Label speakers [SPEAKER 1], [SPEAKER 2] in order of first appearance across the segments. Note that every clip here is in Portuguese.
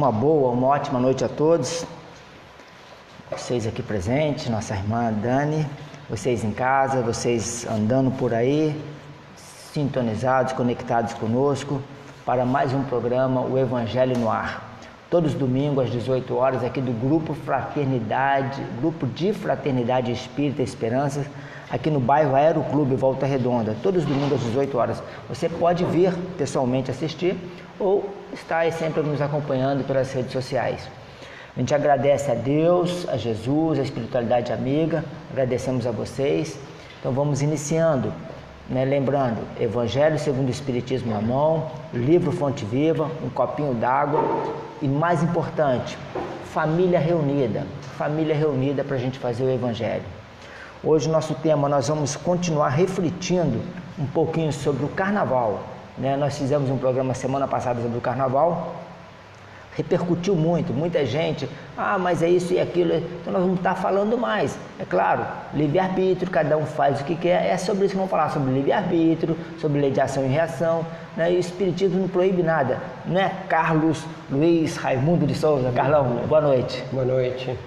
[SPEAKER 1] uma ótima noite a todos. Vocês aqui presentes, nossa irmã Dani, vocês em casa, vocês andando por aí, sintonizados, conectados conosco, para mais um programa, o Evangelho no Ar. Todos os domingos às 18 horas, aqui do Grupo de Fraternidade Espírita Esperança, aqui no bairro Aeroclube, Volta Redonda, todos os domingos às 18 horas. Você pode vir pessoalmente assistir ou está aí sempre nos acompanhando pelas redes sociais. A gente agradece a Deus, a Jesus, a espiritualidade amiga, agradecemos a vocês. Então vamos iniciando, lembrando, Evangelho segundo o Espiritismo na mão, livro Fonte Viva, um copinho d'água e, mais importante, família reunida para a gente fazer o Evangelho. Hoje, nosso tema, nós vamos continuar refletindo um pouquinho sobre o Carnaval. Nós fizemos um programa semana passada sobre o Carnaval, repercutiu muito, muita gente, mas é isso e aquilo, então nós vamos estar falando mais. É claro, livre-arbítrio, cada um faz o que quer, é sobre isso que vamos falar, sobre livre-arbítrio, sobre lei de ação e reação, e o Espiritismo não proíbe nada, não é? Carlos Luiz Raimundo de Souza. Carlão, boa noite.
[SPEAKER 2] Boa noite,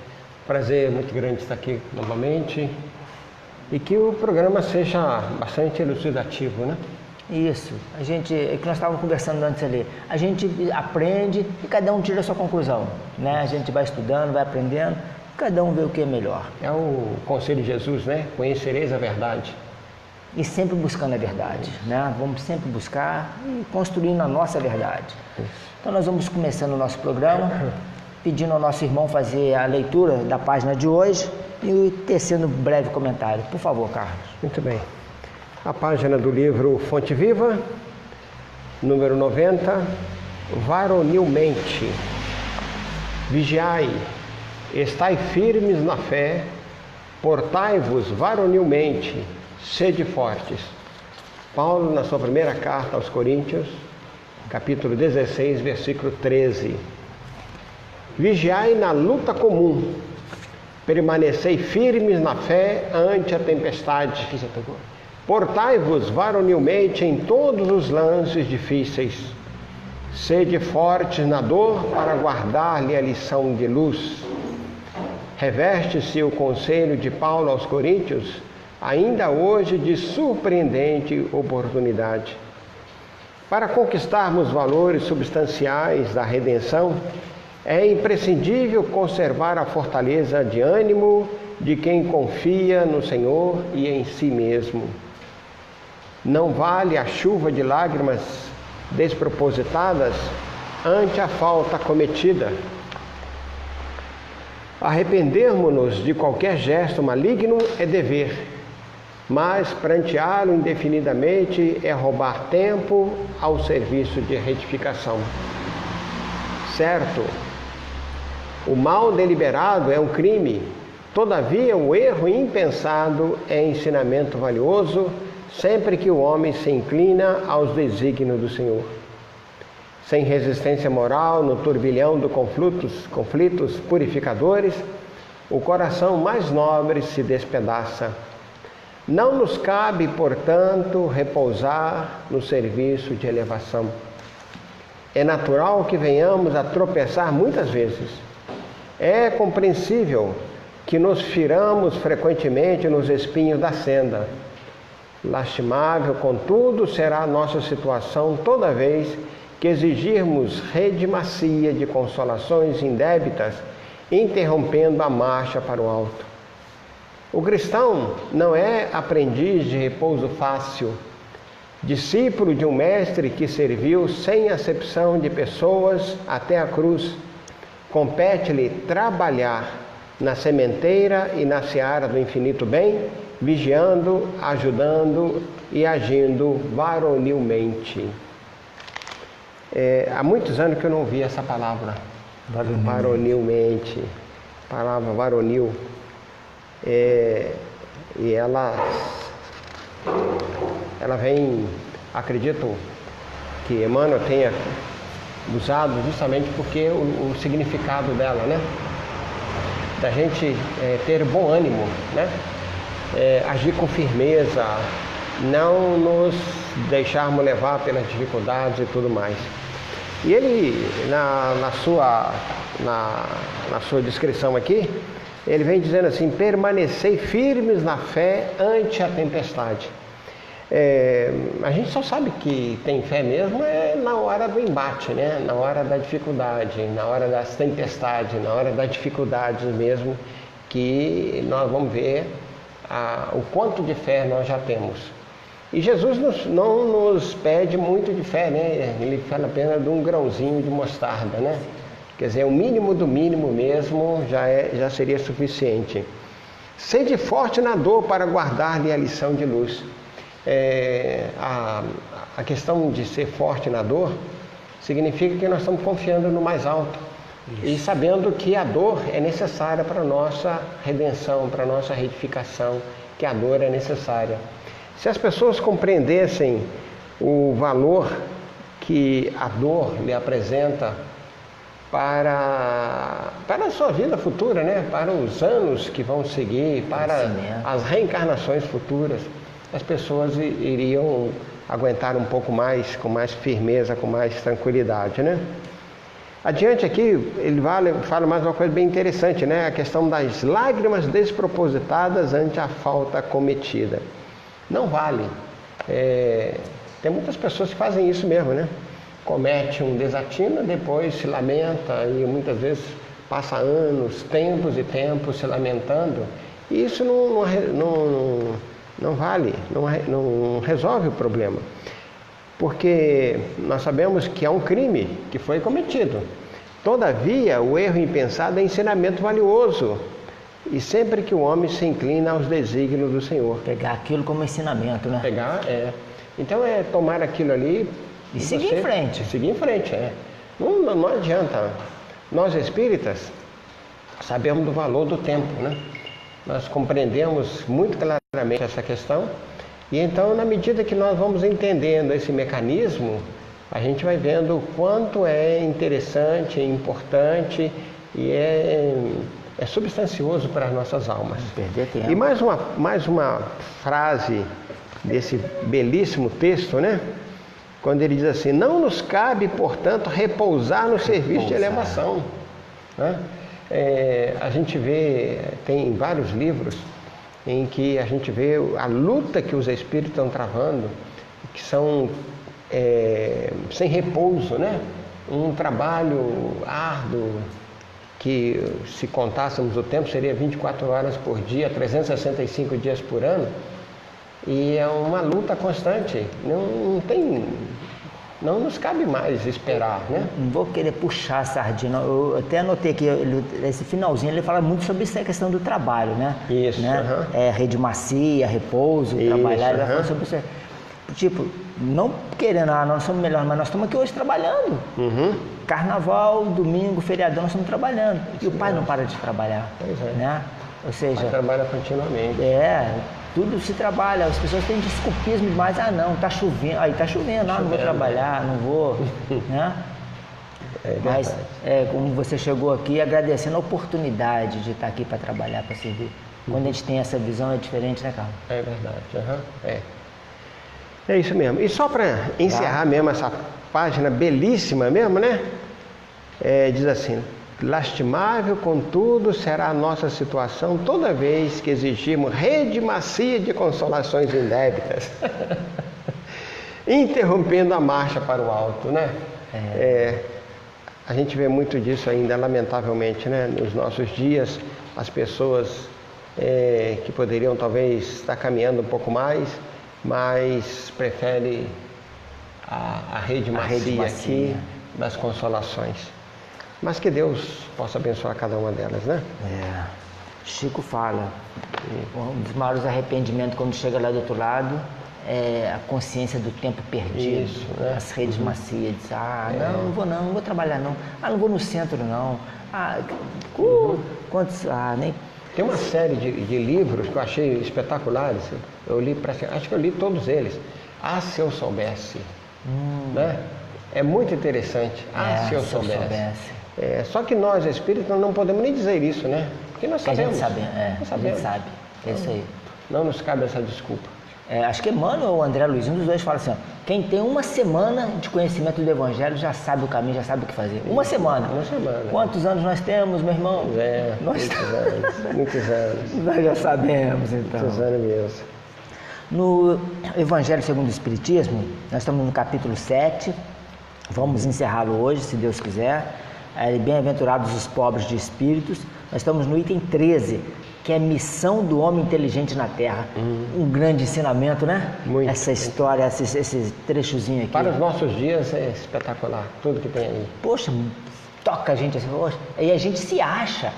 [SPEAKER 2] prazer muito grande estar aqui novamente, e que o programa seja bastante elucidativo, né?
[SPEAKER 1] Isso, é que nós estávamos conversando antes ali, a gente aprende e cada um tira a sua conclusão, A gente vai estudando, vai aprendendo, cada um vê o que é melhor.
[SPEAKER 2] É o conselho de Jesus, Conhecereis a verdade.
[SPEAKER 1] E sempre buscando a verdade, Vamos sempre buscar e construindo a nossa verdade. Isso. Então nós vamos começando o nosso programa, pedindo ao nosso irmão fazer a leitura da página de hoje e tecendo um breve comentário. Por favor, Carlos.
[SPEAKER 2] Muito bem. A página do livro Fonte Viva, número 90, varonilmente. Vigiai, estai firmes na fé, portai-vos varonilmente, sede fortes. Paulo, na sua primeira carta aos Coríntios, capítulo 16, versículo 13. Vigiai na luta comum, permanecei firmes na fé ante a tempestade. Aqui já pegou. Portai-vos varonilmente em todos os lances difíceis. Sede fortes na dor para guardar-lhe a lição de luz. Reveste-se o conselho de Paulo aos Coríntios, ainda hoje de surpreendente oportunidade. Para conquistarmos valores substanciais da redenção, é imprescindível conservar a fortaleza de ânimo de quem confia no Senhor e em si mesmo. Não vale a chuva de lágrimas despropositadas ante a falta cometida. Arrependermos-nos de qualquer gesto maligno é dever, mas pranteá-lo indefinidamente é roubar tempo ao serviço de retificação. Certo, o mal deliberado é um crime, todavia o erro impensado é ensinamento valioso, sempre que o homem se inclina aos desígnios do Senhor. Sem resistência moral no turbilhão dos conflitos purificadores, o coração mais nobre se despedaça. Não nos cabe, portanto, repousar no serviço de elevação. É natural que venhamos a tropeçar muitas vezes. É compreensível que nos firamos frequentemente nos espinhos da senda. Lastimável, contudo, será a nossa situação toda vez que exigirmos rede macia de consolações indébitas, interrompendo a marcha para o alto. O cristão não é aprendiz de repouso fácil, discípulo de um mestre que serviu sem acepção de pessoas até a cruz. Compete-lhe trabalhar na sementeira e na seara do infinito bem, vigiando, ajudando e agindo varonilmente. Há muitos anos que eu não ouvi essa palavra, varonilmente, palavra varonil. E ela vem, acredito que Emmanuel tenha usado justamente porque o significado dela, da gente ter bom ânimo, agir com firmeza, não nos deixarmos levar pelas dificuldades e tudo mais. E ele, na sua descrição aqui, ele vem dizendo assim: permanecei firmes na fé ante a tempestade. A gente só sabe que tem fé mesmo na hora do embate, né? Na hora da dificuldade, na hora das tempestades, na hora das dificuldades mesmo, que nós vamos ver o quanto de fé nós já temos. E Jesus não nos pede muito de fé, né? Ele fala apenas de um grãozinho de mostarda, né? Quer dizer, o mínimo do mínimo mesmo já seria suficiente. Sede forte na dor para guardar-lhe a lição de luz. A questão de ser forte na dor significa que nós estamos confiando no mais alto. Isso. E sabendo que a dor é necessária para a nossa redenção, para a nossa retificação, que a dor é necessária. Se as pessoas compreendessem o valor que a dor lhe apresenta para a sua vida futura, né? Para os anos que vão seguir, para as reencarnações futuras, as pessoas iriam aguentar um pouco mais, com mais firmeza, com mais tranquilidade, né? Adiante aqui, ele fala mais uma coisa bem interessante, né? A questão das lágrimas despropositadas ante a falta cometida. Não vale. Tem muitas pessoas que fazem isso mesmo, né? Comete um desatino, depois se lamenta e muitas vezes passa anos, tempos e tempos se lamentando. E isso não vale, não resolve o problema. Porque nós sabemos que é um crime que foi cometido. Todavia, o erro impensado é ensinamento valioso. E sempre que o homem se inclina aos desígnios do Senhor.
[SPEAKER 1] Pegar aquilo como ensinamento, né?
[SPEAKER 2] Então tomar aquilo ali
[SPEAKER 1] e seguir em frente.
[SPEAKER 2] Seguir em frente, Não adianta. Nós espíritas sabemos do valor do tempo, né? Nós compreendemos muito claramente essa questão. E então, na medida que nós vamos entendendo esse mecanismo, a gente vai vendo o quanto é interessante, é importante e é substancioso para as nossas almas.
[SPEAKER 1] Perder tempo.
[SPEAKER 2] E mais uma frase desse belíssimo texto, né? Quando ele diz assim: não nos cabe, portanto, repousar no serviço de elevação. Né? A gente vê, tem vários livros em que a gente vê a luta que os espíritos estão travando, que são sem repouso, né? Um trabalho árduo, que se contássemos o tempo seria 24 horas por dia, 365 dias por ano, e é uma luta constante. Não nos cabe mais esperar, né?
[SPEAKER 1] Não vou querer puxar a sardinha. Eu até anotei aqui, esse finalzinho ele fala muito sobre essa questão do trabalho, né?
[SPEAKER 2] Isso.
[SPEAKER 1] Né? Rede macia, repouso, isso, trabalhar. Ele vai falar sobre isso. Tipo, não querendo, nós somos melhores, mas nós estamos aqui hoje trabalhando. Carnaval, domingo, feriadão, nós estamos trabalhando. E o pai não para de trabalhar.
[SPEAKER 2] Pois é.
[SPEAKER 1] Né? Ou seja,
[SPEAKER 2] trabalha continuamente.
[SPEAKER 1] Tudo se trabalha. As pessoas têm desculpismo demais. Não, tá chovendo. Aí tá chovendo, não vou trabalhar, não vou. Né? Mas, como você chegou aqui, agradecendo a oportunidade de estar aqui para trabalhar, para servir. Quando a gente tem essa visão, é diferente, né, Carlos?
[SPEAKER 2] É verdade. É isso mesmo. E só para encerrar mesmo essa página belíssima mesmo, né? Diz assim: lastimável, contudo, será a nossa situação toda vez que exigirmos rede macia de consolações indébitas, interrompendo a marcha para o alto, né? A gente vê muito disso ainda, lamentavelmente, né? Nos nossos dias, as pessoas que poderiam talvez estar caminhando um pouco mais, mas preferem a rede macia aqui das consolações. Mas que Deus possa abençoar cada uma delas, né?
[SPEAKER 1] Chico fala, um dos maiores arrependimentos quando chega lá do outro lado é a consciência do tempo perdido.
[SPEAKER 2] Isso, né?
[SPEAKER 1] As redes macias, diz, não vou trabalhar não. não vou no centro não. Quantos, nem...
[SPEAKER 2] Tem uma série de livros que eu achei espetaculares. Eu li, acho que eu li todos eles. Se eu soubesse. Né? É muito interessante. Se eu soubesse. Só que nós, espíritos, não podemos nem dizer isso, né? Porque nós sabemos.
[SPEAKER 1] A gente sabe. É isso aí.
[SPEAKER 2] Não nos cabe essa desculpa.
[SPEAKER 1] acho que Emmanuel ou André Luiz, um dos dois fala assim, ó, quem tem uma semana de conhecimento do Evangelho já sabe o caminho, já sabe o que fazer. Uma semana. Quantos anos nós temos, meu irmão?
[SPEAKER 2] Muitos anos. Muitos anos.
[SPEAKER 1] Nós já sabemos, então.
[SPEAKER 2] Muitos anos mesmo.
[SPEAKER 1] No Evangelho segundo o Espiritismo, nós estamos no capítulo 7, vamos encerrá-lo hoje, se Deus quiser. Bem-aventurados os pobres de espíritos. Nós estamos no item 13, que é missão do homem inteligente na Terra. Um grande ensinamento, né?
[SPEAKER 2] Muito.
[SPEAKER 1] Essa história, esse trechozinho aqui.
[SPEAKER 2] Para os nossos dias é espetacular, tudo que tem aí.
[SPEAKER 1] Poxa, toca a gente assim, poxa, e a gente se acha.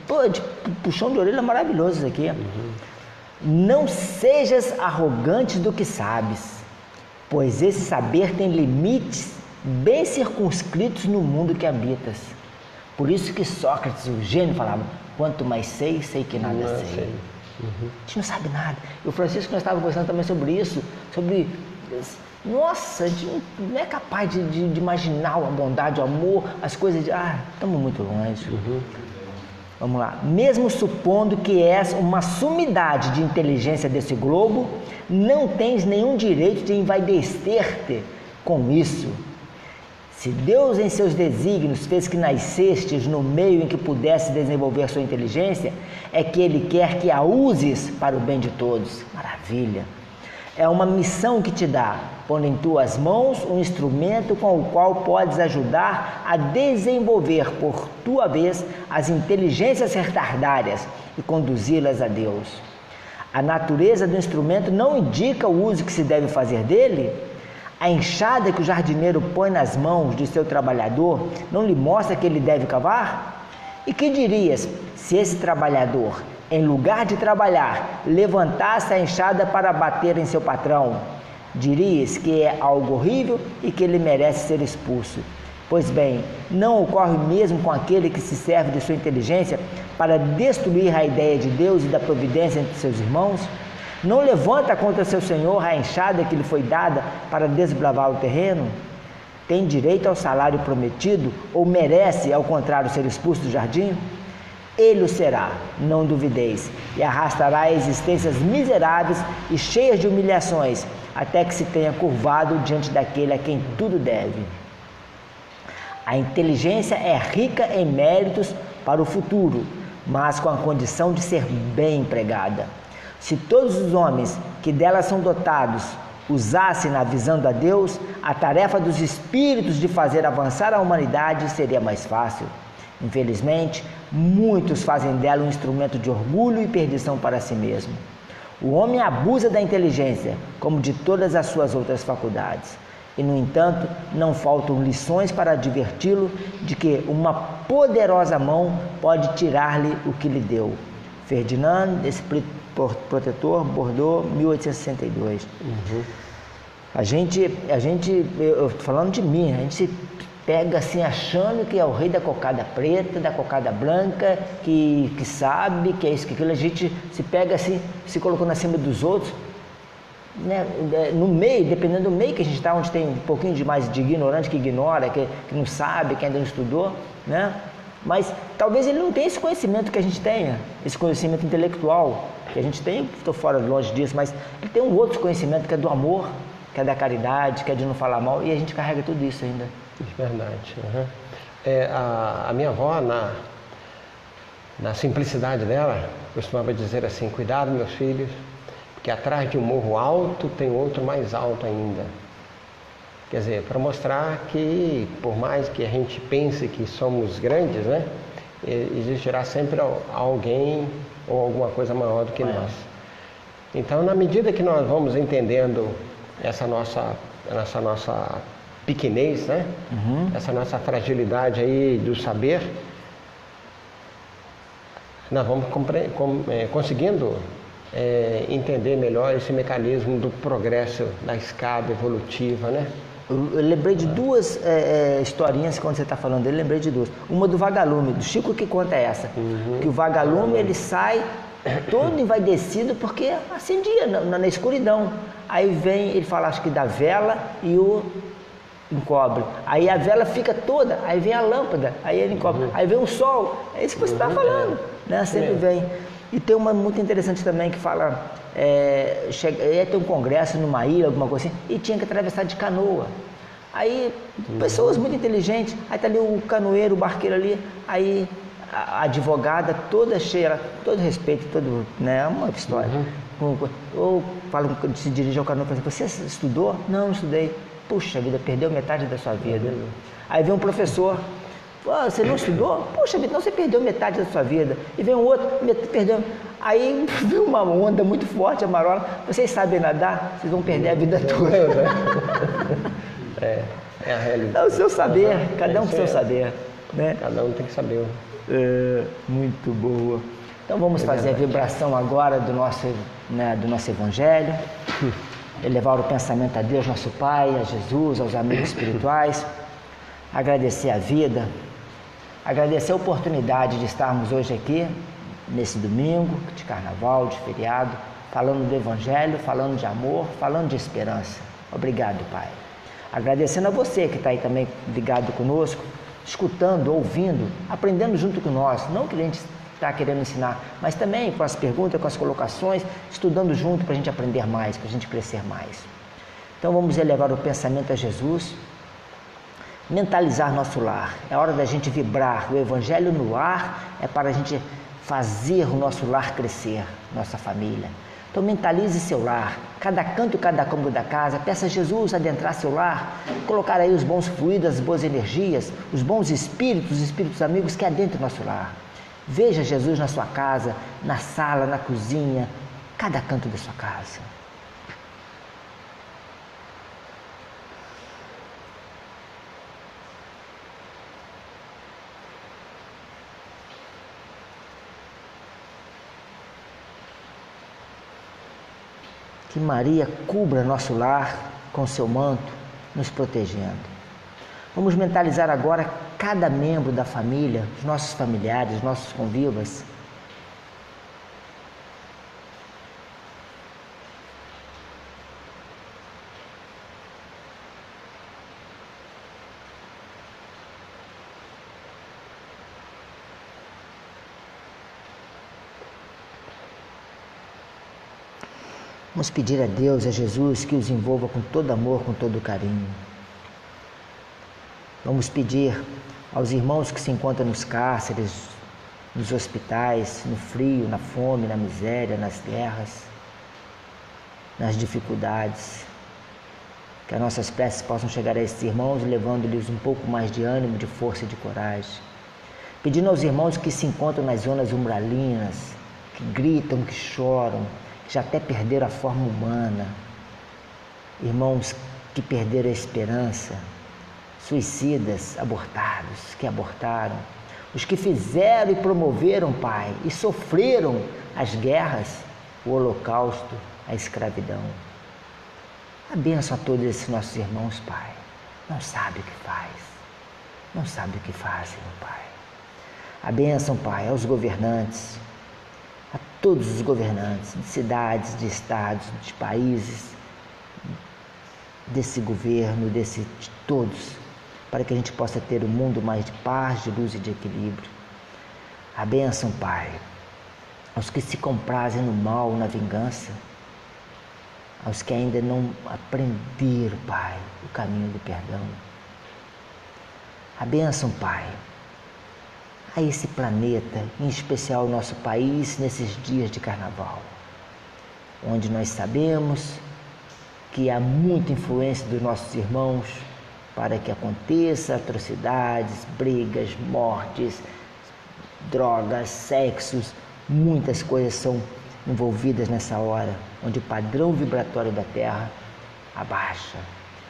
[SPEAKER 1] Pô, de puxão de orelha maravilhoso isso aqui. Não sejas arrogante do que sabes, pois esse saber tem limites bem circunscritos no mundo que habitas. Por isso que Sócrates, o gênio, falava, quanto mais sei que nada sei. A gente não sabe nada. E o Francisco, nós estávamos conversando também sobre isso, sobre... Nossa, a gente não é capaz de imaginar a bondade, o amor, as coisas de... estamos muito longe. Vamos lá. Mesmo supondo que és uma sumidade de inteligência desse globo, não tens nenhum direito de envaidecer-te com isso. Se Deus em seus desígnios fez que nascestes no meio em que pudesse desenvolver sua inteligência, é que Ele quer que a uses para o bem de todos. Maravilha! É uma missão que te dá, pondo em tuas mãos um instrumento com o qual podes ajudar a desenvolver, por tua vez, as inteligências retardárias e conduzi-las a Deus. A natureza do instrumento não indica o uso que se deve fazer dele. A enxada que o jardineiro põe nas mãos de seu trabalhador não lhe mostra que ele deve cavar? E que dirias se esse trabalhador, em lugar de trabalhar, levantasse a enxada para bater em seu patrão? Dirias que é algo horrível e que ele merece ser expulso. Pois bem, não ocorre mesmo com aquele que se serve de sua inteligência para destruir a ideia de Deus e da providência entre seus irmãos? Não levanta contra seu senhor a enxada que lhe foi dada para desbravar o terreno? Tem direito ao salário prometido ou merece, ao contrário, ser expulso do jardim? Ele o será, não duvideis, e arrastará existências miseráveis e cheias de humilhações, até que se tenha curvado diante daquele a quem tudo deve. A inteligência é rica em méritos para o futuro, mas com a condição de ser bem empregada. Se todos os homens que dela são dotados usassem na visão a Deus, a tarefa dos espíritos de fazer avançar a humanidade seria mais fácil. Infelizmente, muitos fazem dela um instrumento de orgulho e perdição para si mesmo. O homem abusa da inteligência, como de todas as suas outras faculdades. E, no entanto, não faltam lições para adverti-lo de que uma poderosa mão pode tirar-lhe o que lhe deu. Ferdinand, Esprit Protetor, Bordeaux, 1862. A gente, eu tô falando de mim, a gente se pega assim achando que é o rei da cocada preta, da cocada branca, que sabe, que é isso, que aquilo. A gente se pega assim, se colocando acima dos outros, né? No meio, dependendo do meio que a gente está, onde tem um pouquinho de mais de ignorante que ignora, que não sabe, que ainda não estudou, né? Mas talvez ele não tenha esse conhecimento que a gente tenha, esse conhecimento intelectual que a gente tem, estou fora, longe disso, mas ele tem um outro conhecimento que é do amor, que é da caridade, que é de não falar mal, e a gente carrega tudo isso ainda.
[SPEAKER 2] Verdade. A minha avó, na simplicidade dela, costumava dizer assim: cuidado, meus filhos, porque atrás de um morro alto tem outro mais alto ainda. Quer dizer, para mostrar que, por mais que a gente pense que somos grandes, né, existirá sempre alguém ou alguma coisa maior do que nós. Então, na medida que nós vamos entendendo essa nossa pequenez, né, essa nossa fragilidade aí do saber, nós vamos conseguindo entender melhor esse mecanismo do progresso da escada evolutiva, né?
[SPEAKER 1] Eu lembrei de duas historinhas quando você está falando dele, lembrei de duas. Uma do vagalume, do Chico que conta essa. Que o vagalume ele sai todo envaidecido porque acendia na escuridão. Aí vem, ele fala acho que da vela e o encobre. Aí a vela fica toda, aí vem a lâmpada, aí ele encobre. Aí vem o sol, é isso que você está falando, né? Sempre vem. E tem uma muito interessante também que fala, ia ter um congresso numa ilha, alguma coisa assim, e tinha que atravessar de canoa. Aí, pessoas muito inteligentes, aí tá ali o canoeiro, o barqueiro ali, aí a advogada toda cheia, todo respeito, todo, né, uma história. Ou fala, se dirige ao canoeiro e fala assim, você estudou? Não estudei. Puxa vida, perdeu metade da sua vida. Aí vem um professor, você não estudou? Puxa vida, não, você perdeu metade da sua vida. E vem um outro, perdeu. Aí vem uma onda muito forte, a marola, vocês sabem nadar? Vocês vão perder a vida toda.
[SPEAKER 2] É a realidade.
[SPEAKER 1] É o seu saber, cada um com o seu saber. Né?
[SPEAKER 2] Cada um tem que saber.
[SPEAKER 1] Muito boa. Então vamos fazer a vibração agora do nosso Evangelho. Elevar o pensamento a Deus, nosso Pai, a Jesus, aos amigos espirituais. Agradecer a vida. Agradecer a oportunidade de estarmos hoje aqui, nesse domingo de carnaval, de feriado, falando do Evangelho, falando de amor, falando de esperança. Obrigado, Pai. Agradecendo a você que está aí também ligado conosco, escutando, ouvindo, aprendendo junto com nós, não que a gente está querendo ensinar, mas também com as perguntas, com as colocações, estudando junto para a gente aprender mais, para a gente crescer mais. Então vamos elevar o pensamento a Jesus, mentalizar nosso lar. É hora da gente vibrar. O Evangelho no lar é para a gente fazer o nosso lar crescer, nossa família. Então mentalize seu lar, cada canto e cada cômodo da casa, peça a Jesus adentrar seu lar, colocar aí os bons fluidos, as boas energias, os bons espíritos, os espíritos amigos que adentrem nosso lar. Veja Jesus na sua casa, na sala, na cozinha, cada canto da sua casa. Que Maria cubra nosso lar com seu manto, nos protegendo. Vamos mentalizar agora cada membro da família, os nossos familiares, os nossos convivas. Vamos pedir a Deus, a Jesus, que os envolva com todo amor, com todo carinho. Vamos pedir aos irmãos que se encontram nos cárceres, nos hospitais, no frio, na fome, na miséria, nas guerras, nas dificuldades, que as nossas preces possam chegar a esses irmãos, levando-lhes um pouco mais de ânimo, de força e de coragem. Pedindo aos irmãos que se encontram nas zonas umbralinas, que gritam, que choram, que já até perderam a forma humana, irmãos que perderam a esperança, suicidas abortados, que abortaram, os que fizeram e promoveram, Pai, e sofreram as guerras, o holocausto, a escravidão. Abençoa a todos esses nossos irmãos, Pai. Não sabe o que faz, não sabe o que fazem, Pai. Abençoa, Pai, aos governantes, a todos os governantes de cidades, de estados, de países, desse governo, de todos, para que a gente possa ter um mundo mais de paz, de luz e de equilíbrio. A bênção, Pai, aos que se comprazem no mal, na vingança, aos que ainda não aprenderam, Pai, o caminho do perdão. A bênção, Pai, a esse planeta, em especial o nosso país, nesses dias de carnaval, onde nós sabemos que há muita influência dos nossos irmãos para que aconteça atrocidades, brigas, mortes, drogas, sexos, muitas coisas são envolvidas nessa hora, onde o padrão vibratório da Terra abaixa.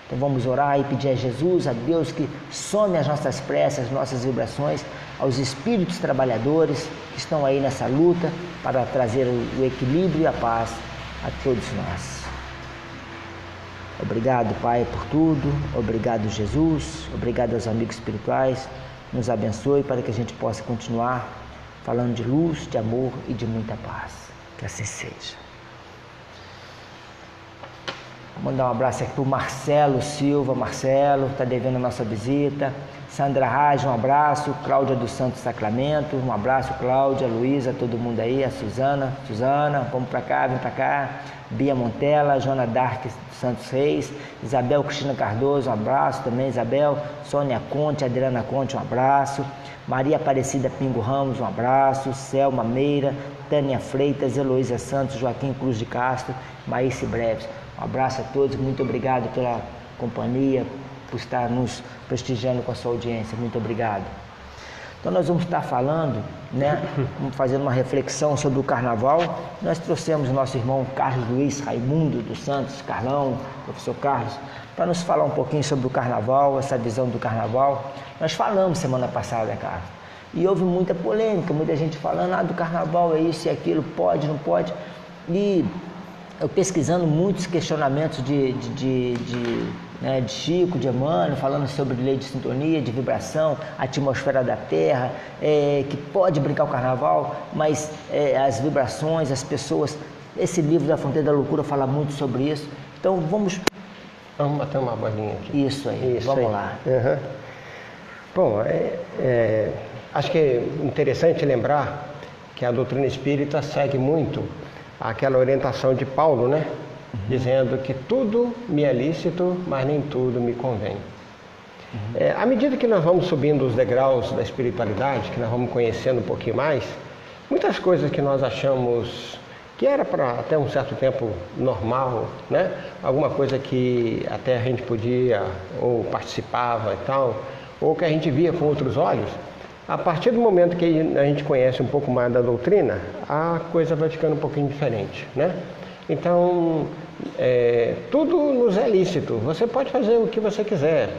[SPEAKER 1] Então vamos orar e pedir a Jesus, a Deus, que some as nossas preces, as nossas vibrações, aos espíritos trabalhadores que estão aí nessa luta para trazer o equilíbrio e a paz a todos nós. Obrigado, Pai, por tudo. Obrigado, Jesus. Obrigado aos amigos espirituais. Nos abençoe para que a gente possa continuar falando de luz, de amor e de muita paz. Que assim seja. Vou mandar um abraço aqui para o Marcelo Silva. Marcelo, está devendo a nossa visita. Sandra Raj, um abraço. Cláudia dos Santos Sacramento, um abraço. Cláudia, Luísa, todo mundo aí. A Suzana, vamos para cá, vem para cá. Bia Montella, Joana Dark Santos Reis, Isabel Cristina Cardoso, um abraço também, Isabel. Sônia Conte, Adriana Conte, um abraço. Maria Aparecida Pingo Ramos, um abraço. Selma Meira, Tânia Freitas, Heloísa Santos, Joaquim Cruz de Castro, Maíce Breves. Um abraço a todos, muito obrigado pela companhia, por estar nos prestigiando com a sua audiência. Muito obrigado. Então nós vamos estar falando, né, fazendo uma reflexão sobre o Carnaval. Nós trouxemos o nosso irmão Carlos Luiz Raimundo dos Santos, Carlão, professor Carlos, para nos falar um pouquinho sobre o Carnaval, essa visão do Carnaval. Nós falamos semana passada, Carlos, e houve muita polêmica, muita gente falando, do Carnaval é isso e aquilo, pode, não pode. E eu pesquisando muitos questionamentos de Chico, de Emmanuel, falando sobre lei de sintonia, de vibração, atmosfera da Terra, que pode brincar o Carnaval, mas as vibrações, as pessoas, esse livro da Fronteira da Loucura fala muito sobre isso. Então vamos
[SPEAKER 2] bater uma bolinha aqui.
[SPEAKER 1] Isso aí, vamos lá.
[SPEAKER 2] Uhum. Bom, acho que é interessante lembrar que a doutrina espírita segue muito aquela orientação de Paulo, né? Dizendo que tudo me é lícito, mas nem tudo me convém. À medida que nós vamos subindo os degraus da espiritualidade, que nós vamos conhecendo um pouquinho mais, muitas coisas que nós achamos que era para até um certo tempo normal, né? Alguma coisa que até a gente podia ou participava e tal, ou que a gente via com outros olhos, a partir do momento que a gente conhece um pouco mais da doutrina, a coisa vai ficando um pouquinho diferente, né? Então, tudo nos é lícito. Você pode fazer o que você quiser,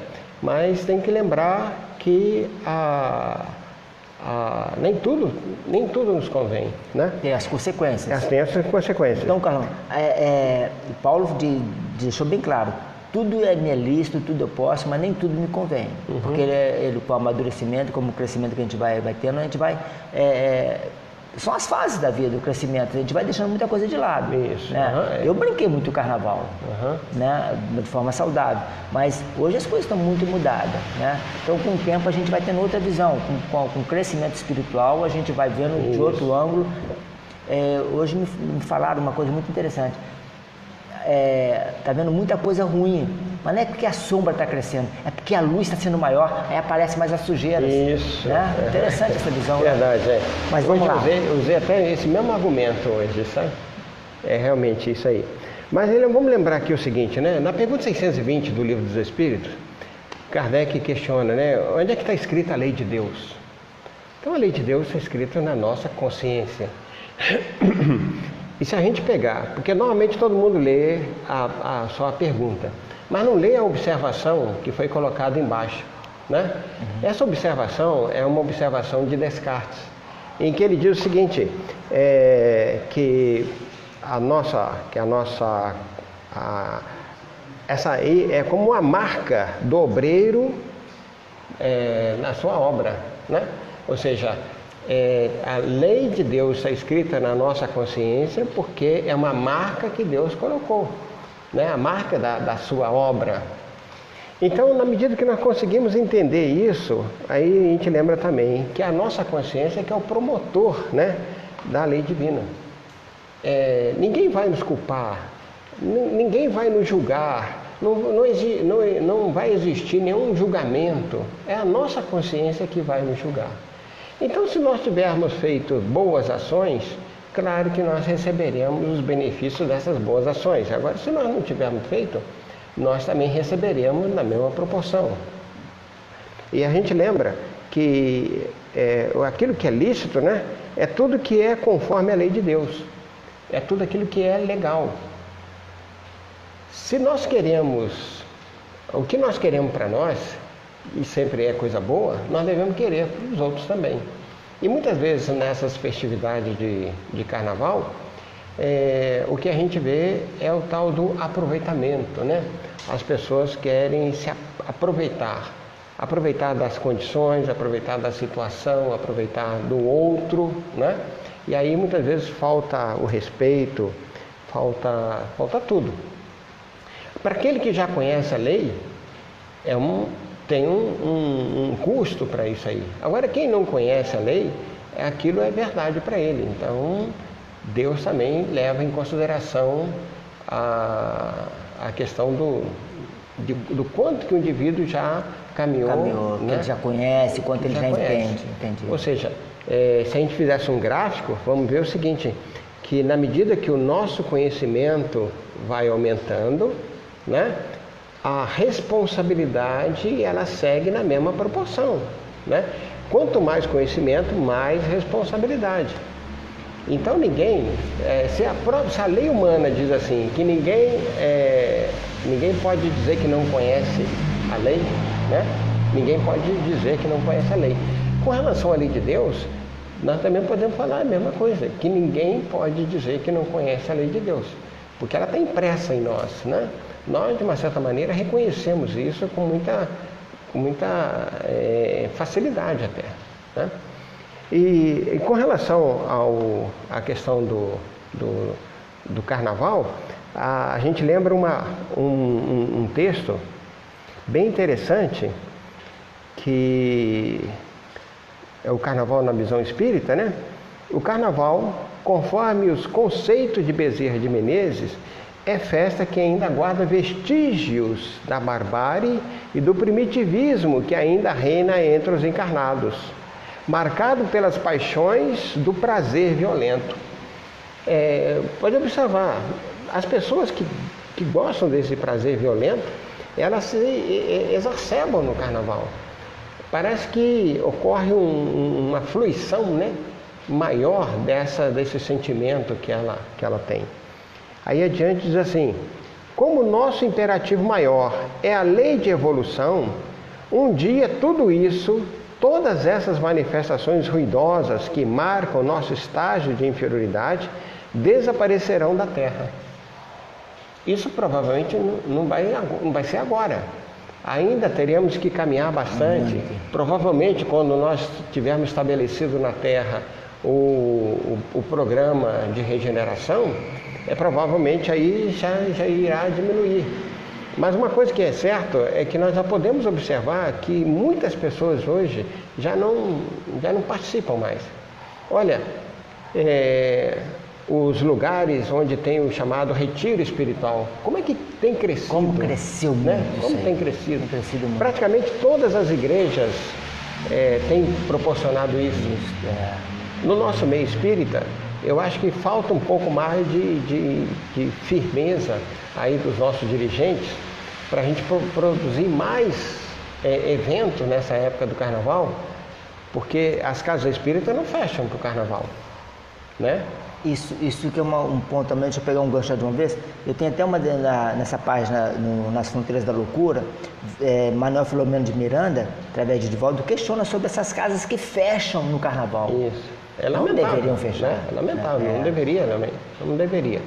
[SPEAKER 2] mas tem que lembrar que nem tudo nos convém, né?
[SPEAKER 1] Tem as consequências.
[SPEAKER 2] Tem as consequências.
[SPEAKER 1] Então, Carlão, Paulo deixou bem claro, tudo me é lícito, tudo eu posso, mas nem tudo me convém. Porque ele, com o amadurecimento, como o crescimento que a gente vai tendo, a gente vai... são as fases da vida, do crescimento. A gente vai deixando muita coisa de lado.
[SPEAKER 2] Isso.
[SPEAKER 1] Né? Eu brinquei muito o Carnaval, né? De forma saudável. Mas hoje as coisas estão muito mudadas. Né? Então, com o tempo, a gente vai tendo outra visão. Com o crescimento espiritual, a gente vai vendo de outro ângulo. Hoje me falaram uma coisa muito interessante. Tá vendo muita coisa ruim, mas não é porque a sombra está crescendo, é porque a luz está sendo maior, aí aparece mais as sujeiras.
[SPEAKER 2] Isso.
[SPEAKER 1] Né? Interessante essa visão.
[SPEAKER 2] Verdade,
[SPEAKER 1] né? Mas vamos lá.
[SPEAKER 2] Eu usei até esse mesmo argumento hoje, sabe? É realmente isso aí. Mas vamos lembrar aqui o seguinte, né? Na pergunta 620 do Livro dos Espíritos, Kardec questiona, né? Onde é que está escrita a lei de Deus? Então a lei de Deus está escrita na nossa consciência. E se a gente pegar, porque normalmente todo mundo lê só a pergunta, mas não lê a observação que foi colocada embaixo, né? Essa observação é uma observação de Descartes, em que ele diz o seguinte, que essa aí é como uma marca do obreiro na sua obra, né? Ou seja, a lei de Deus está escrita na nossa consciência porque é uma marca que Deus colocou, né? A marca da sua obra. Então, na medida que nós conseguimos entender isso, aí a gente lembra também que a nossa consciência que é o promotor, né, da lei divina. Ninguém vai nos culpar, ninguém vai nos julgar, não vai existir nenhum julgamento, é a nossa consciência que vai nos julgar. Então, se nós tivermos feito boas ações, claro que nós receberemos os benefícios dessas boas ações. Agora, se nós não tivermos feito, nós também receberemos na mesma proporção. E a gente lembra que aquilo que é lícito, né, é tudo que é conforme a lei de Deus. É tudo aquilo que é legal. Se nós queremos, o que nós queremos para nós, e sempre é coisa boa, nós devemos querer para os outros também. E muitas vezes nessas festividades de carnaval, o que a gente vê é o tal do aproveitamento, né? As pessoas querem se aproveitar das condições, aproveitar da situação, aproveitar do outro, né? E aí muitas vezes falta o respeito, falta tudo. Para aquele que já conhece a lei, tem um custo para isso aí. Agora, quem não conhece a lei, aquilo é verdade para ele. Então, Deus também leva em consideração a questão do quanto que o indivíduo já caminhou,
[SPEAKER 1] que
[SPEAKER 2] né?
[SPEAKER 1] ele já conhece, quanto ele já entende.
[SPEAKER 2] Ou seja, se a gente fizesse um gráfico, vamos ver o seguinte, que na medida que o nosso conhecimento vai aumentando, né, a responsabilidade ela segue na mesma proporção, né? Quanto mais conhecimento, mais responsabilidade. Então se a lei humana diz assim, que ninguém pode dizer que não conhece a lei, né? Ninguém pode dizer que não conhece a lei. Com relação à lei de Deus, nós também podemos falar a mesma coisa, que ninguém pode dizer que não conhece a lei de Deus, porque ela está impressa em nós, né? Nós, de uma certa maneira, reconhecemos isso com muita facilidade até, né? E com relação à questão do carnaval, a gente lembra um texto bem interessante, que é o carnaval na visão espírita, né? O carnaval, conforme os conceitos de Bezerra de Menezes, é festa que ainda guarda vestígios da barbárie e do primitivismo que ainda reina entre os encarnados, marcado pelas paixões do prazer violento. Pode observar, as pessoas que gostam desse prazer violento, elas se exacerbam no carnaval. Parece que ocorre uma fluição, né, maior desse sentimento que ela tem. Aí adiante diz assim: como nosso imperativo maior é a lei de evolução, um dia tudo isso, todas essas manifestações ruidosas que marcam nosso estágio de inferioridade, desaparecerão da Terra. Isso provavelmente não vai ser agora. Ainda teremos que caminhar bastante. Provavelmente, quando nós tivermos estabelecido na Terra o programa de regeneração, provavelmente aí já irá diminuir. Mas uma coisa que é certa é que nós já podemos observar que muitas pessoas hoje já não participam mais. Olha, os lugares onde tem o chamado retiro espiritual, como é que tem crescido?
[SPEAKER 1] Como cresceu muito,
[SPEAKER 2] né? Como tem crescido?
[SPEAKER 1] Tem crescido muito.
[SPEAKER 2] Praticamente todas as igrejas têm proporcionado isso. No nosso meio espírita, eu acho que falta um pouco mais de firmeza aí dos nossos dirigentes para a gente produzir mais eventos nessa época do carnaval, porque as casas espíritas não fecham para o carnaval, né?
[SPEAKER 1] Isso que é um ponto também, deixa eu pegar um gancho de uma vez. Eu tenho até nessa página, Nas Fronteiras da Loucura, Manuel Filomeno de Miranda, através de Divaldo, questiona sobre essas casas que fecham no carnaval.
[SPEAKER 2] Isso.
[SPEAKER 1] Não deveriam fechar.
[SPEAKER 2] Né? É lamentável, não deveria também. Não deveria.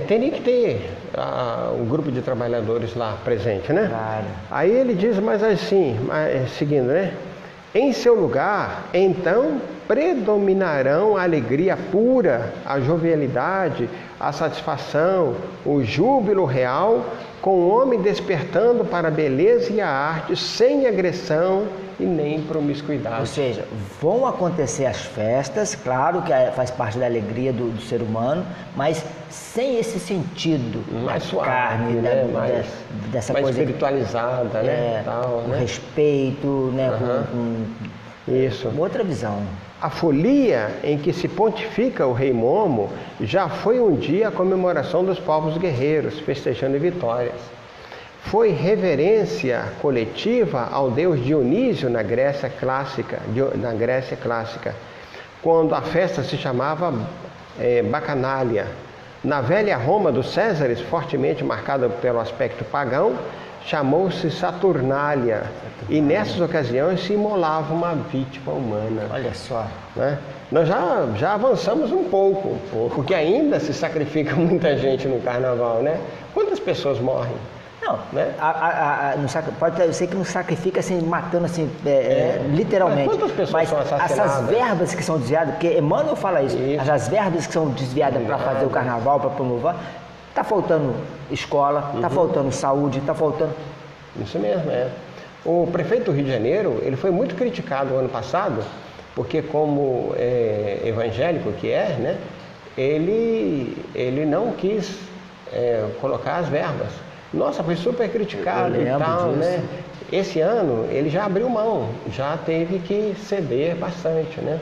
[SPEAKER 2] Teria que ter um grupo de trabalhadores lá presente, né?
[SPEAKER 1] Claro.
[SPEAKER 2] Aí ele diz, mas assim, seguindo, né? Em seu lugar, então, predominarão a alegria pura, a jovialidade, a satisfação, o júbilo real, com o homem despertando para a beleza e a arte, sem agressão e nem promiscuidade.
[SPEAKER 1] Ou seja, vão acontecer as festas, claro que faz parte da alegria do ser humano, mas sem esse sentido
[SPEAKER 2] mais suave,
[SPEAKER 1] carne,
[SPEAKER 2] né?
[SPEAKER 1] dessa
[SPEAKER 2] mais
[SPEAKER 1] coisa
[SPEAKER 2] espiritualizada, né? Tal,
[SPEAKER 1] com
[SPEAKER 2] né?
[SPEAKER 1] respeito, né?
[SPEAKER 2] Isso.
[SPEAKER 1] Outra visão.
[SPEAKER 2] A folia em que se pontifica o rei Momo já foi um dia a comemoração dos povos guerreiros, festejando vitórias. Foi reverência coletiva ao deus Dionísio na Grécia clássica, quando a festa se chamava Bacanália. Na velha Roma dos Césares, fortemente marcada pelo aspecto pagão, chamou-se Saturnália, e nessas ocasiões se imolava uma vítima humana.
[SPEAKER 1] Olha só.
[SPEAKER 2] Né? Nós já avançamos um pouco, porque ainda se sacrifica muita gente no carnaval, né? Quantas pessoas morrem?
[SPEAKER 1] Não,
[SPEAKER 2] né?
[SPEAKER 1] Eu sei que não sacrifica assim, matando assim, literalmente.
[SPEAKER 2] Mas quantas pessoas são assassinadas?
[SPEAKER 1] Essas verbas que são desviadas, porque Emmanuel fala isso. As verbas que são desviadas para fazer o carnaval, para promover, Está faltando escola, está faltando saúde, está faltando...
[SPEAKER 2] Isso mesmo, é. O prefeito do Rio de Janeiro, ele foi muito criticado ano passado, porque como evangélico que é, né, ele não quis colocar as verbas. Nossa, foi super criticado e tal, né? Esse ano ele já abriu mão, já teve que ceder bastante, né?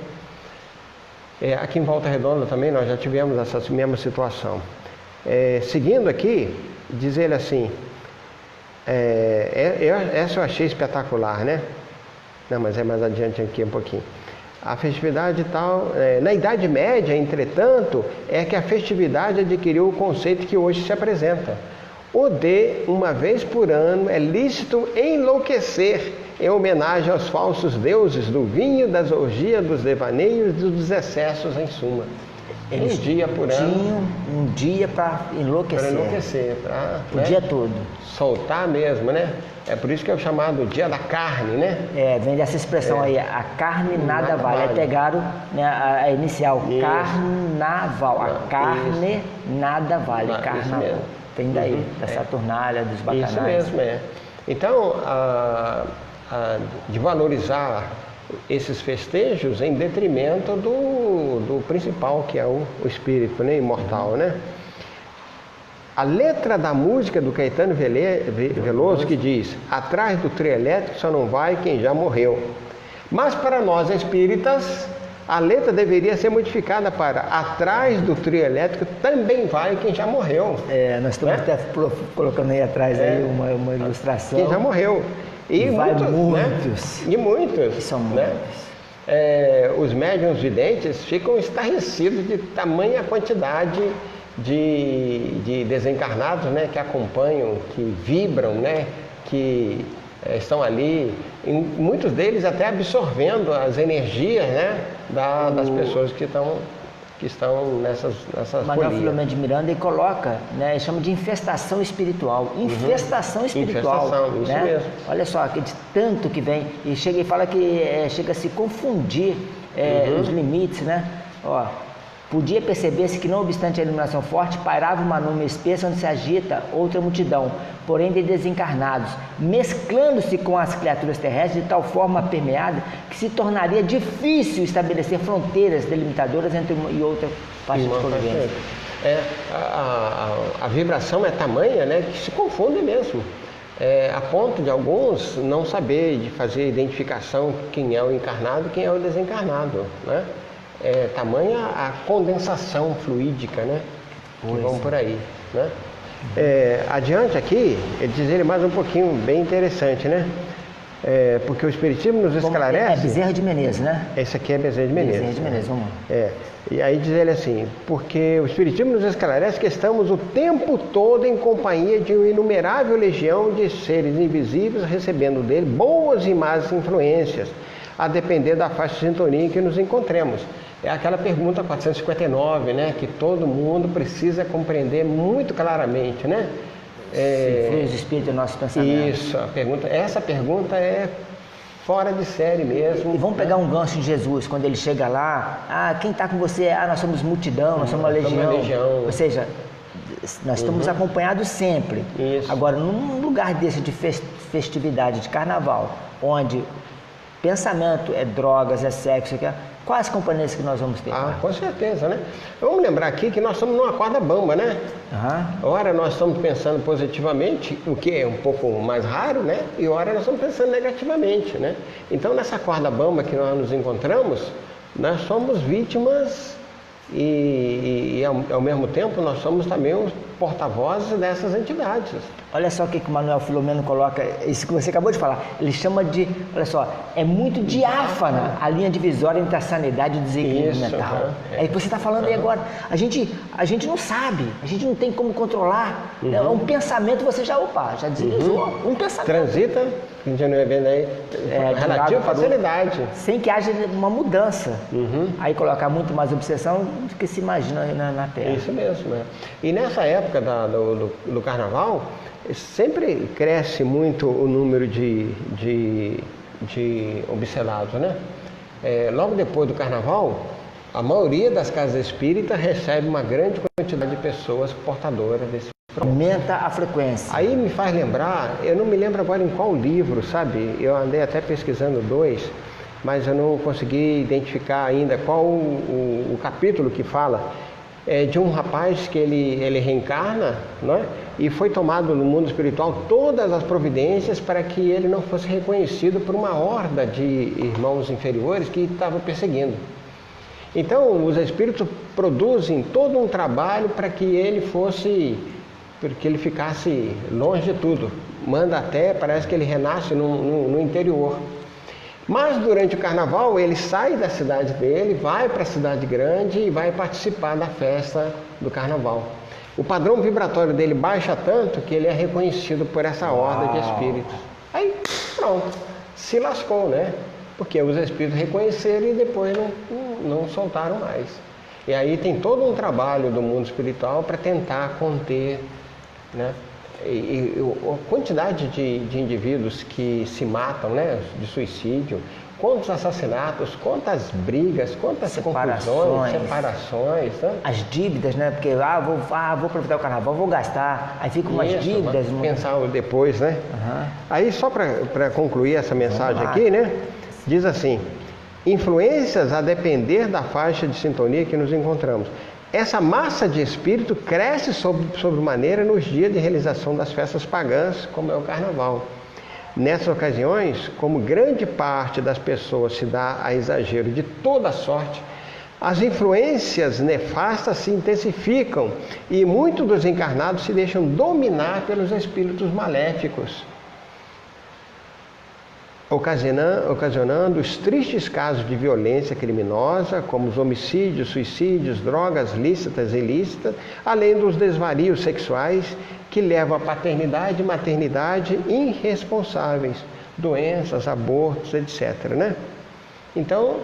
[SPEAKER 2] Aqui em Volta Redonda também nós já tivemos essa mesma situação. Seguindo aqui, diz ele assim, essa eu achei espetacular, né? Não, mas é mais adiante aqui um pouquinho. A festividade e tal, na Idade Média, entretanto, é que a festividade adquiriu o conceito que hoje se apresenta. O de, uma vez por ano, é lícito enlouquecer em homenagem aos falsos deuses do vinho, das orgias, dos devaneios e dos excessos em suma.
[SPEAKER 1] Eles
[SPEAKER 2] dia por ano.
[SPEAKER 1] Tinham um dia para enlouquecer.
[SPEAKER 2] Para enlouquecer,
[SPEAKER 1] o dia todo.
[SPEAKER 2] Soltar mesmo, né? É por isso que é o chamado dia da carne, né?
[SPEAKER 1] Vem dessa expressão aí, a carne nada vale. Aí pegaram, né, a inicial, isso. Carnaval. A carne isso. Nada vale, carnaval. Vem daí, da Saturnália, dos bacanais.
[SPEAKER 2] Isso mesmo, Então, de valorizar esses festejos em detrimento do principal, que é o espírito, né, imortal, né? A letra da música do Caetano Veloso que diz: atrás do trio elétrico só não vai quem já morreu. Mas para nós espíritas, a letra deveria ser modificada para: atrás do trio elétrico também vai quem já morreu.
[SPEAKER 1] Nós estamos até colocando aí atrás aí uma ilustração.
[SPEAKER 2] Quem já morreu. E muitos.
[SPEAKER 1] Muitos.
[SPEAKER 2] Né? E muitos.
[SPEAKER 1] São muitos.
[SPEAKER 2] Né? Os médiuns videntes ficam estarrecidos de tamanha quantidade de desencarnados, né, que acompanham, que vibram, né, que estão ali, muitos deles até absorvendo as energias, né, das pessoas que estão nessas
[SPEAKER 1] Manuel Filomeno de Miranda, ele coloca, né, ele chama de infestação espiritual. Infestação espiritual.
[SPEAKER 2] Infestação, isso
[SPEAKER 1] né?
[SPEAKER 2] mesmo.
[SPEAKER 1] Olha só, de tanto que vem, e chega e fala que chega a se confundir os limites, né? Ó, podia perceber-se que, não obstante a iluminação forte, pairava uma nuvem espessa onde se agita outra multidão, porém de desencarnados, mesclando-se com as criaturas terrestres de tal forma permeada que se tornaria difícil estabelecer fronteiras delimitadoras entre uma e outra parte da convivência.
[SPEAKER 2] A vibração é tamanha, né, que se confunde mesmo. A ponto de alguns não saber de fazer a identificação quem é o encarnado e quem é o desencarnado, né? Tamanha a condensação fluídica, né? Que vão por aí, né? Adiante aqui, ele diz ele mais um pouquinho bem interessante, né? Porque o Espiritismo nos esclarece...
[SPEAKER 1] Bezerra de Menezes, né?
[SPEAKER 2] Esse aqui é Bezerra de Menezes.
[SPEAKER 1] Bezerra de Menezes, vamos lá.
[SPEAKER 2] E aí diz ele assim: porque o Espiritismo nos esclarece que estamos o tempo todo em companhia de uma inumerável legião de seres invisíveis, recebendo dele boas e más influências, a depender da faixa de sintonia em que nos encontremos. É aquela pergunta 459, né, que todo mundo precisa compreender muito claramente, né?
[SPEAKER 1] Se flui os espíritos do nosso pensamento.
[SPEAKER 2] Isso, essa pergunta é fora de série mesmo.
[SPEAKER 1] E vamos pegar um gancho de Jesus, quando ele chega lá, quem está com você? Nós somos multidão, nós somos uma legião. Ou seja, nós estamos acompanhados sempre.
[SPEAKER 2] Isso.
[SPEAKER 1] Agora, num lugar desse de festividade, de carnaval, onde pensamento é drogas, é sexo, quais companhias que nós vamos ter?
[SPEAKER 2] Com certeza, né? Vamos lembrar aqui que nós estamos numa corda bamba, né? Ora nós estamos pensando positivamente, o que é um pouco mais raro, né? E ora nós estamos pensando negativamente, né? Então, nessa corda bamba que nós nos encontramos, nós somos vítimas e ao mesmo tempo nós somos também os porta-vozes dessas entidades.
[SPEAKER 1] Olha só o que o Manuel Filomeno coloca, isso que você acabou de falar, ele chama de, olha só, é muito diáfana a linha divisória entre a sanidade e o desequilíbrio mental. É o que você está falando aí agora. A gente não sabe, a gente não tem como controlar. Um pensamento você já deslizou. Um pensamento.
[SPEAKER 2] Transita, a gente não é vendo aí, relativa facilidade.
[SPEAKER 1] Sem que haja uma mudança. Aí colocar muito mais obsessão do que se imagina na Terra.
[SPEAKER 2] Isso mesmo, né? E nessa época do Carnaval, sempre cresce muito o número de obsedados, né? Logo depois do Carnaval, a maioria das casas espíritas recebe uma grande quantidade de pessoas portadoras desse
[SPEAKER 1] Aumenta a frequência.
[SPEAKER 2] Aí me faz lembrar, eu não me lembro agora em qual livro, sabe? Eu andei até pesquisando 2, mas eu não consegui identificar ainda qual o capítulo que fala de um rapaz que ele reencarna, né? E foi tomado no mundo espiritual todas as providências para que ele não fosse reconhecido por uma horda de irmãos inferiores que estavam perseguindo. Então, os espíritos produzem todo um trabalho para que ele ficasse longe de tudo. Manda até, parece que ele renasce no interior. Mas durante o carnaval ele sai da cidade dele, vai para a cidade grande e vai participar da festa do carnaval. O padrão vibratório dele baixa tanto que ele é reconhecido por essa horda de espíritos. Aí pronto, se lascou, né? Porque os espíritos reconheceram e depois não soltaram mais. E aí tem todo um trabalho do mundo espiritual para tentar conter, né? E a quantidade de indivíduos que se matam, né, de suicídio, quantos assassinatos, quantas brigas, quantas confusões, separações, né?
[SPEAKER 1] As dívidas, né? Porque vou aproveitar o carnaval, vou gastar, aí ficam umas dívidas.
[SPEAKER 2] Pensar depois, né?
[SPEAKER 1] Uhum.
[SPEAKER 2] Aí só para concluir essa mensagem aqui, né? Diz assim: influências a depender da faixa de sintonia que nos encontramos. Essa massa de espírito cresce sobremaneira nos dias de realização das festas pagãs, como é o carnaval. Nessas ocasiões, como grande parte das pessoas se dá a exagero de toda sorte, as influências nefastas se intensificam e muitos dos encarnados se deixam dominar pelos espíritos maléficos, ocasionando os tristes casos de violência criminosa, como os homicídios, suicídios, drogas lícitas e ilícitas, além dos desvarios sexuais que levam à paternidade e maternidade irresponsáveis, doenças, abortos, etc., né? Então,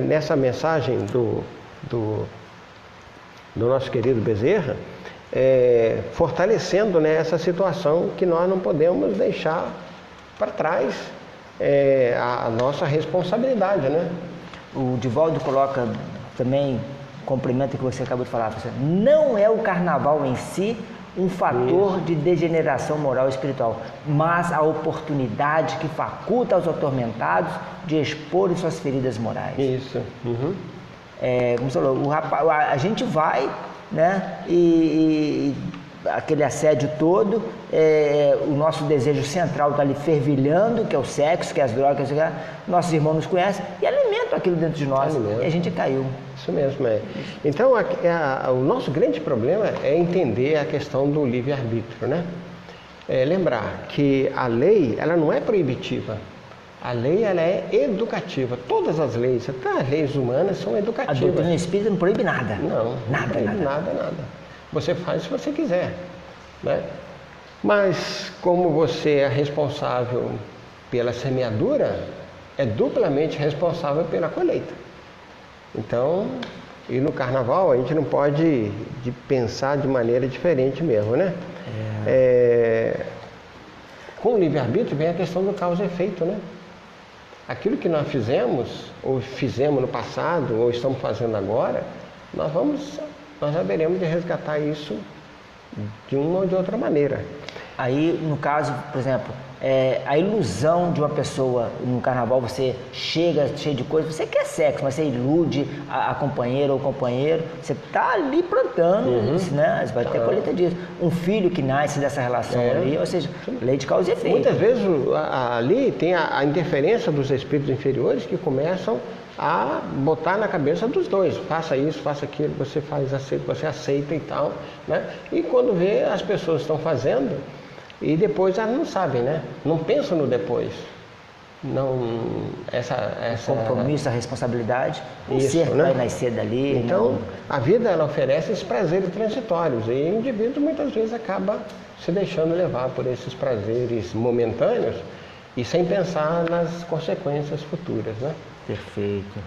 [SPEAKER 2] nessa mensagem do nosso querido Bezerra, fortalecendo, né, essa situação que nós não podemos deixar para trás, a nossa responsabilidade, né?
[SPEAKER 1] O Divaldo coloca também, complementa o que você acabou de falar, não é o carnaval em si um fator de degeneração moral e espiritual, mas a oportunidade que faculta aos atormentados de expor suas feridas morais.
[SPEAKER 2] Isso. Uhum.
[SPEAKER 1] Como você falou, a gente vai, né, e aquele assédio todo, o nosso desejo central está ali fervilhando, que é o sexo, que é as drogas, nossos irmãos nos conhecem e alimentam aquilo dentro de nós, e a gente caiu.
[SPEAKER 2] Isso mesmo, Então, o nosso grande problema é entender a questão do livre-arbítrio, né? Lembrar que a lei, ela não é proibitiva. A lei, ela é educativa. Todas as leis, até as leis humanas, são educativas.
[SPEAKER 1] A doutrina espírita não proíbe nada.
[SPEAKER 2] Não proíbe nada. Você faz se você quiser, né? Mas como você é responsável pela semeadura, é duplamente responsável pela colheita. Então, e no carnaval a gente não pode pensar de maneira diferente mesmo, né? Com o livre-arbítrio vem a questão do causa e efeito, né? Aquilo que nós fizemos, ou fizemos no passado, ou estamos fazendo agora, nós haveremos de resgatar isso de uma ou de outra maneira.
[SPEAKER 1] Aí, no caso, por exemplo, a ilusão de uma pessoa no carnaval, você chega cheio de coisa, você quer sexo, mas você ilude a companheira ou companheiro, você está ali plantando, né? Você vai ter colheita disso. Um filho que nasce dessa relação ali, ou seja, lei de causa e efeito.
[SPEAKER 2] Muitas vezes ali tem a interferência dos espíritos inferiores que começam a botar na cabeça dos dois, faça isso, faça aquilo, você aceita e tal, né? E quando vê, as pessoas estão fazendo e depois elas não sabem, né? Não pensam no depois.
[SPEAKER 1] O compromisso, a responsabilidade, o
[SPEAKER 2] isso,
[SPEAKER 1] ser
[SPEAKER 2] né?
[SPEAKER 1] vai nascer dali.
[SPEAKER 2] Então, a vida, ela oferece esses prazeres transitórios e o indivíduo muitas vezes acaba se deixando levar por esses prazeres momentâneos e sem pensar nas consequências futuras, né?
[SPEAKER 1] Perfeito.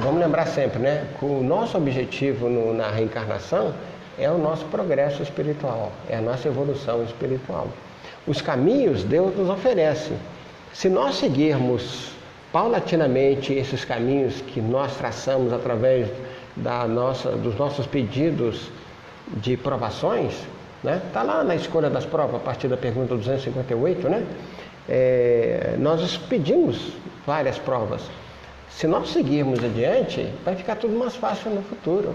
[SPEAKER 2] Vamos lembrar sempre, né? Que o nosso objetivo na reencarnação é o nosso progresso espiritual, é a nossa evolução espiritual. Os caminhos Deus nos oferece. Se nós seguirmos paulatinamente esses caminhos que nós traçamos através dos nossos pedidos de provações, né? Está lá na escolha das provas, a partir da pergunta 258, né? Nós pedimos várias provas. Se nós seguirmos adiante, vai ficar tudo mais fácil no futuro.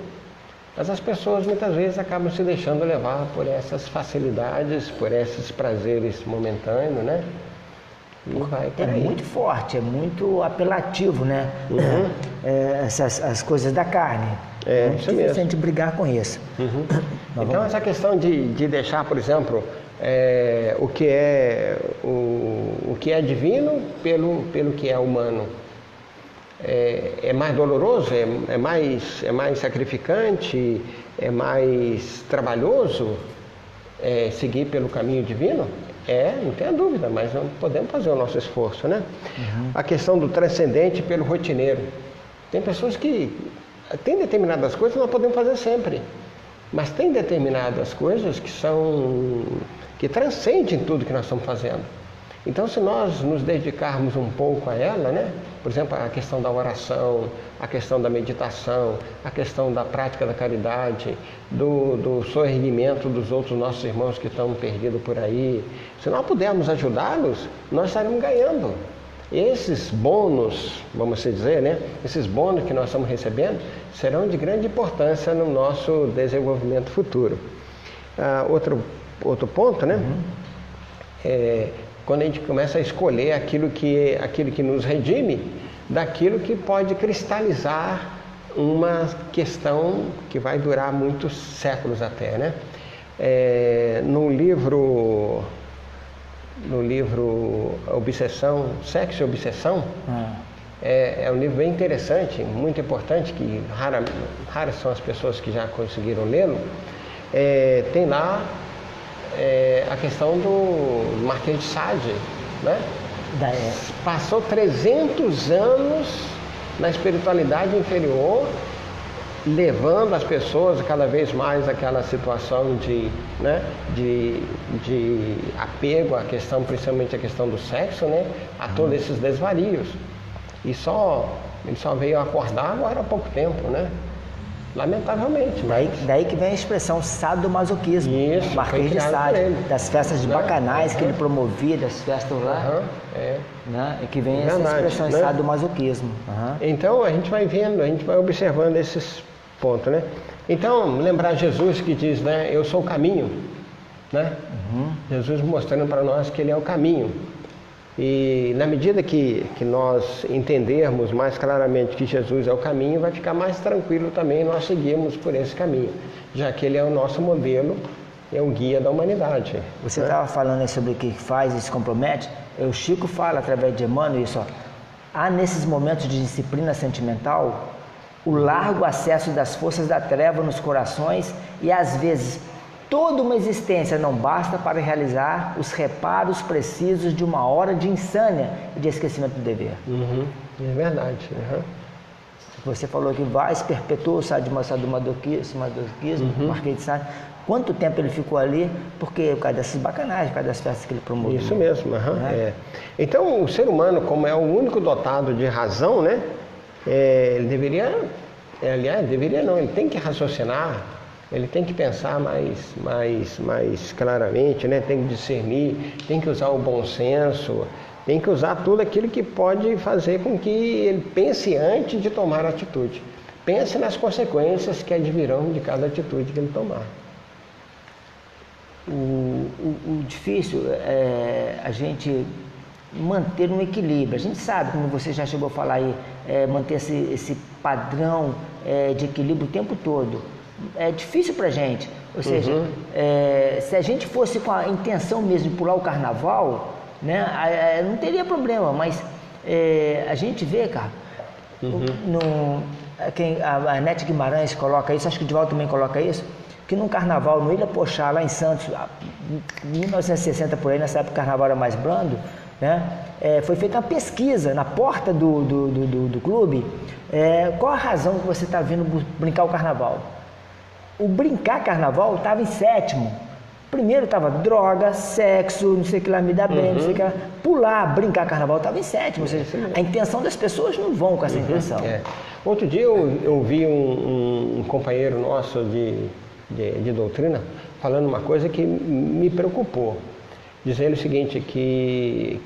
[SPEAKER 2] Mas as pessoas muitas vezes acabam se deixando levar por essas facilidades, por esses prazeres momentâneos, né? E vai por aí.
[SPEAKER 1] Muito forte, é muito apelativo, né?
[SPEAKER 2] Uhum.
[SPEAKER 1] As coisas da carne.
[SPEAKER 2] É isso mesmo.
[SPEAKER 1] A gente brigar com isso.
[SPEAKER 2] Uhum. Então essa questão de deixar, por exemplo, o que é divino pelo que é humano. É mais doloroso, é mais sacrificante, é mais trabalhoso seguir pelo caminho divino? Não tenha dúvida, mas não podemos fazer o nosso esforço, né? Uhum. A questão do transcendente pelo rotineiro. Tem pessoas que tem determinadas coisas que nós podemos fazer sempre, mas tem determinadas coisas que transcendem tudo que nós estamos fazendo. Então, se nós nos dedicarmos um pouco a ela, né? Por exemplo, a questão da oração, a questão da meditação, a questão da prática da caridade, do soerguimento dos outros nossos irmãos que estão perdidos por aí, se nós pudermos ajudá-los, nós estaremos ganhando. Esses bônus, vamos dizer, né? Esses bônus que nós estamos recebendo serão de grande importância no nosso desenvolvimento futuro. Outro ponto, né? Quando a gente começa a escolher aquilo que nos redime, daquilo que pode cristalizar uma questão que vai durar muitos séculos até, né? No livro Obsessão, Sexo e Obsessão, é um livro bem interessante, muito importante, que raras são as pessoas que já conseguiram lê-lo. Tem lá a questão do Marquês de Sade, né? Passou 300 anos na espiritualidade inferior, levando as pessoas cada vez mais àquela situação de apego à questão, principalmente a questão do sexo, né? A todos esses desvarios. E ele só veio acordar agora há pouco tempo, né? Lamentavelmente.
[SPEAKER 1] Daí que vem a expressão sadomasoquismo.
[SPEAKER 2] Isso,
[SPEAKER 1] Marquês de Sade, das festas de bacanais que ele promovia, das festas lá, né? E que vem essa expressão, né? Sadomasoquismo.
[SPEAKER 2] Então a gente vai vendo, a gente vai observando esses pontos, né? Então, lembrar Jesus que diz, né? Eu sou o caminho, né? Jesus mostrando para nós que Ele é o caminho. E na medida que nós entendermos mais claramente que Jesus é o caminho, vai ficar mais tranquilo também nós seguirmos por esse caminho, já que Ele é o nosso modelo, é o guia da humanidade.
[SPEAKER 1] Você estava falando aí sobre o que faz e se compromete. O Chico fala através de Emmanuel isso, ó. Há nesses momentos de disciplina sentimental o largo acesso das forças da treva nos corações e às vezes toda uma existência não basta para realizar os reparos precisos de uma hora de insânia e de esquecimento do dever.
[SPEAKER 2] É verdade.
[SPEAKER 1] Você falou que se perpetuou o sadomasoquismo, Marquês de Sade. Quanto tempo ele ficou ali? Por causa dessas bacanagens, por causa das festas que ele promoveu.
[SPEAKER 2] Isso mesmo. Então, o ser humano, como é o único dotado de razão, né? Ele ele tem que raciocinar. Ele tem que pensar mais claramente, né? Tem que discernir, tem que usar o bom senso, tem que usar tudo aquilo que pode fazer com que ele pense antes de tomar atitude. Pense nas consequências que advirão de cada atitude que ele tomar.
[SPEAKER 1] O difícil é a gente manter um equilíbrio. A gente sabe, como você já chegou a falar aí, manter esse padrão de equilíbrio o tempo todo. É difícil pra gente, ou seja, se a gente fosse com a intenção mesmo de pular o carnaval, né, não teria problema, mas a gente vê, cara, a Nete Guimarães coloca isso, acho que o Divaldo também coloca isso, que num carnaval, no Ilha Pochá, lá em Santos, em 1960 por aí, nessa época o carnaval era mais brando, né, foi feita uma pesquisa na porta do clube, qual a razão que você está vindo brincar o carnaval? O brincar carnaval estava em sétimo. Primeiro estava droga, sexo, não sei o que lá, me dá bem, não sei o que lá. Pular, brincar carnaval estava em sétimo. Ou seja, a intenção das pessoas não vão com essa intenção.
[SPEAKER 2] Outro dia eu vi um companheiro nosso de de doutrina, falando uma coisa que me preocupou, dizendo o seguinte, que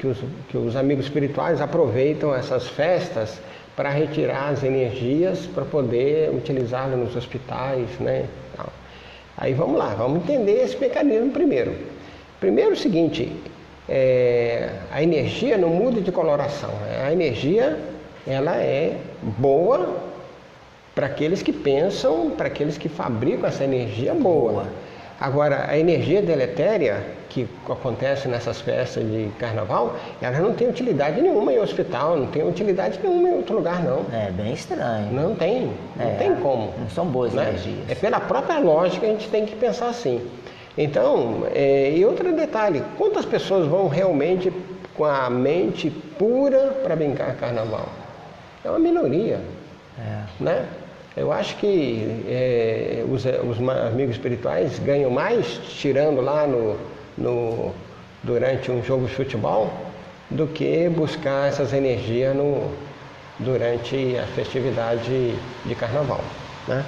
[SPEAKER 2] os amigos espirituais aproveitam essas festas para retirar as energias para poder utilizá-las nos hospitais, né? Aí vamos lá, vamos entender esse mecanismo primeiro. Primeiro o seguinte, a energia não muda de coloração, a energia ela é boa para aqueles que pensam, para aqueles que fabricam essa energia boa. Agora, a energia deletéria que acontece nessas festas de carnaval, ela não tem utilidade nenhuma em hospital, não tem utilidade nenhuma em outro lugar, não.
[SPEAKER 1] É bem estranho.
[SPEAKER 2] Não tem como.
[SPEAKER 1] Não são boas energias.
[SPEAKER 2] É pela própria lógica a gente tem que pensar assim. Então, e outro detalhe, quantas pessoas vão realmente com a mente pura para brincar carnaval? É uma minoria, né? Eu acho que os amigos espirituais ganham mais tirando lá durante um jogo de futebol do que buscar essas energias durante a festividade de carnaval, né?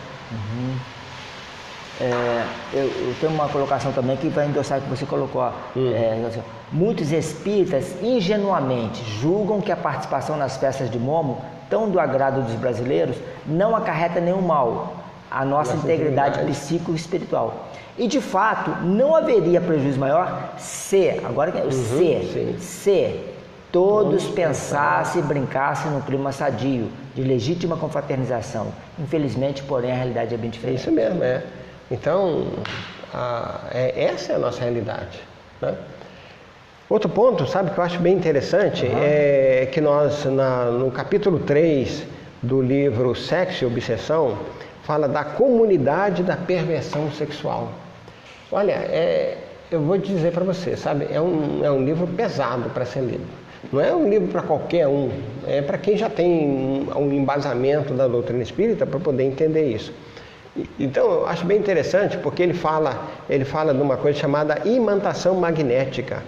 [SPEAKER 1] Eu tenho uma colocação também que vai endossar o que você colocou. Muitos espíritas ingenuamente julgam que a participação nas festas de Momo, tão do agrado dos brasileiros, não acarreta nenhum mal à nossa integridade psico-espiritual. E de fato, não haveria prejuízo maior se todos pensassem e brincassem no clima sadio, de legítima confraternização. Infelizmente, porém, a realidade é bem diferente.
[SPEAKER 2] Isso mesmo, Então, essa é a nossa realidade, né? Outro ponto, sabe, que eu acho bem interessante, é que nós, no capítulo 3 do livro Sexo e Obsessão, fala da comunidade da perversão sexual. Olha, eu vou dizer para você, sabe, é um livro pesado para ser lido. Não é um livro para qualquer um, é para quem já tem um embasamento da doutrina espírita para poder entender isso. Então, eu acho bem interessante porque ele fala de uma coisa chamada imantação magnética,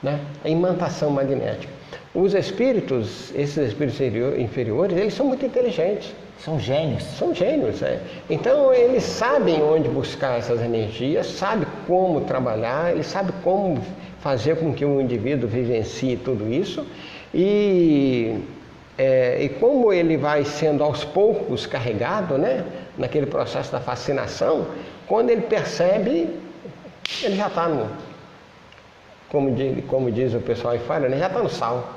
[SPEAKER 2] né? A imantação magnética. Os espíritos, esses espíritos inferiores, eles são muito inteligentes.
[SPEAKER 1] São gênios.
[SPEAKER 2] São gênios, Então, eles sabem onde buscar essas energias, sabem como trabalhar, eles sabem como fazer com que o indivíduo vivencie tudo isso. E como ele vai sendo aos poucos carregado, né, naquele processo da fascinação, quando ele percebe, ele já está como diz o pessoal aí fora, né, já está no sal,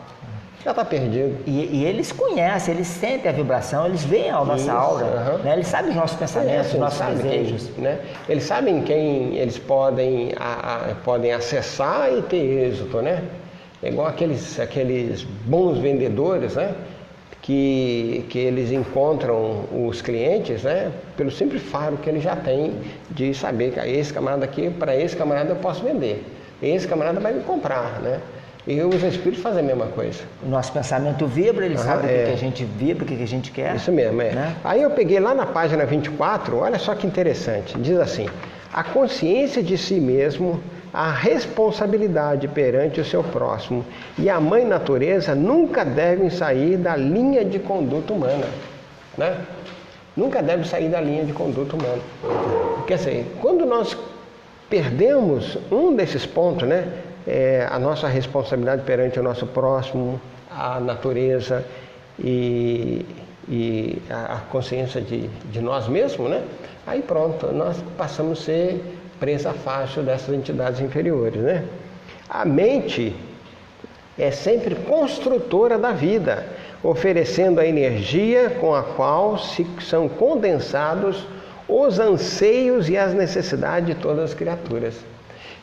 [SPEAKER 2] já está perdido.
[SPEAKER 1] E eles conhecem, eles sentem a vibração, eles veem a nossa aura, né? Eles sabem os nossos pensamentos, os nossos desejos.
[SPEAKER 2] Né? Eles sabem quem eles podem acessar e ter êxito, né? É igual aqueles bons vendedores, né? Que eles encontram os clientes, né? Pelo simples faro que ele já tem de saber que esse camarada aqui, para esse camarada eu posso vender, esse camarada vai me comprar, né? E os espíritos fazem a mesma coisa.
[SPEAKER 1] O nosso pensamento vibra, eles sabem o que a gente vibra, o que a gente quer.
[SPEAKER 2] Isso mesmo, né? Aí eu peguei lá na página 24, olha só que interessante, diz assim: a consciência de si mesmo, a responsabilidade perante o seu próximo e a mãe natureza nunca devem sair da linha de conduta humana, né? Nunca devem sair da linha de conduta humana. Quer dizer, quando nós perdemos um desses pontos, né? A nossa responsabilidade perante o nosso próximo, a natureza e a consciência de nós mesmos, né? Aí pronto, nós passamos a ser presa fácil dessas entidades inferiores, né? A mente é sempre construtora da vida, oferecendo a energia com a qual são condensados os anseios e as necessidades de todas as criaturas.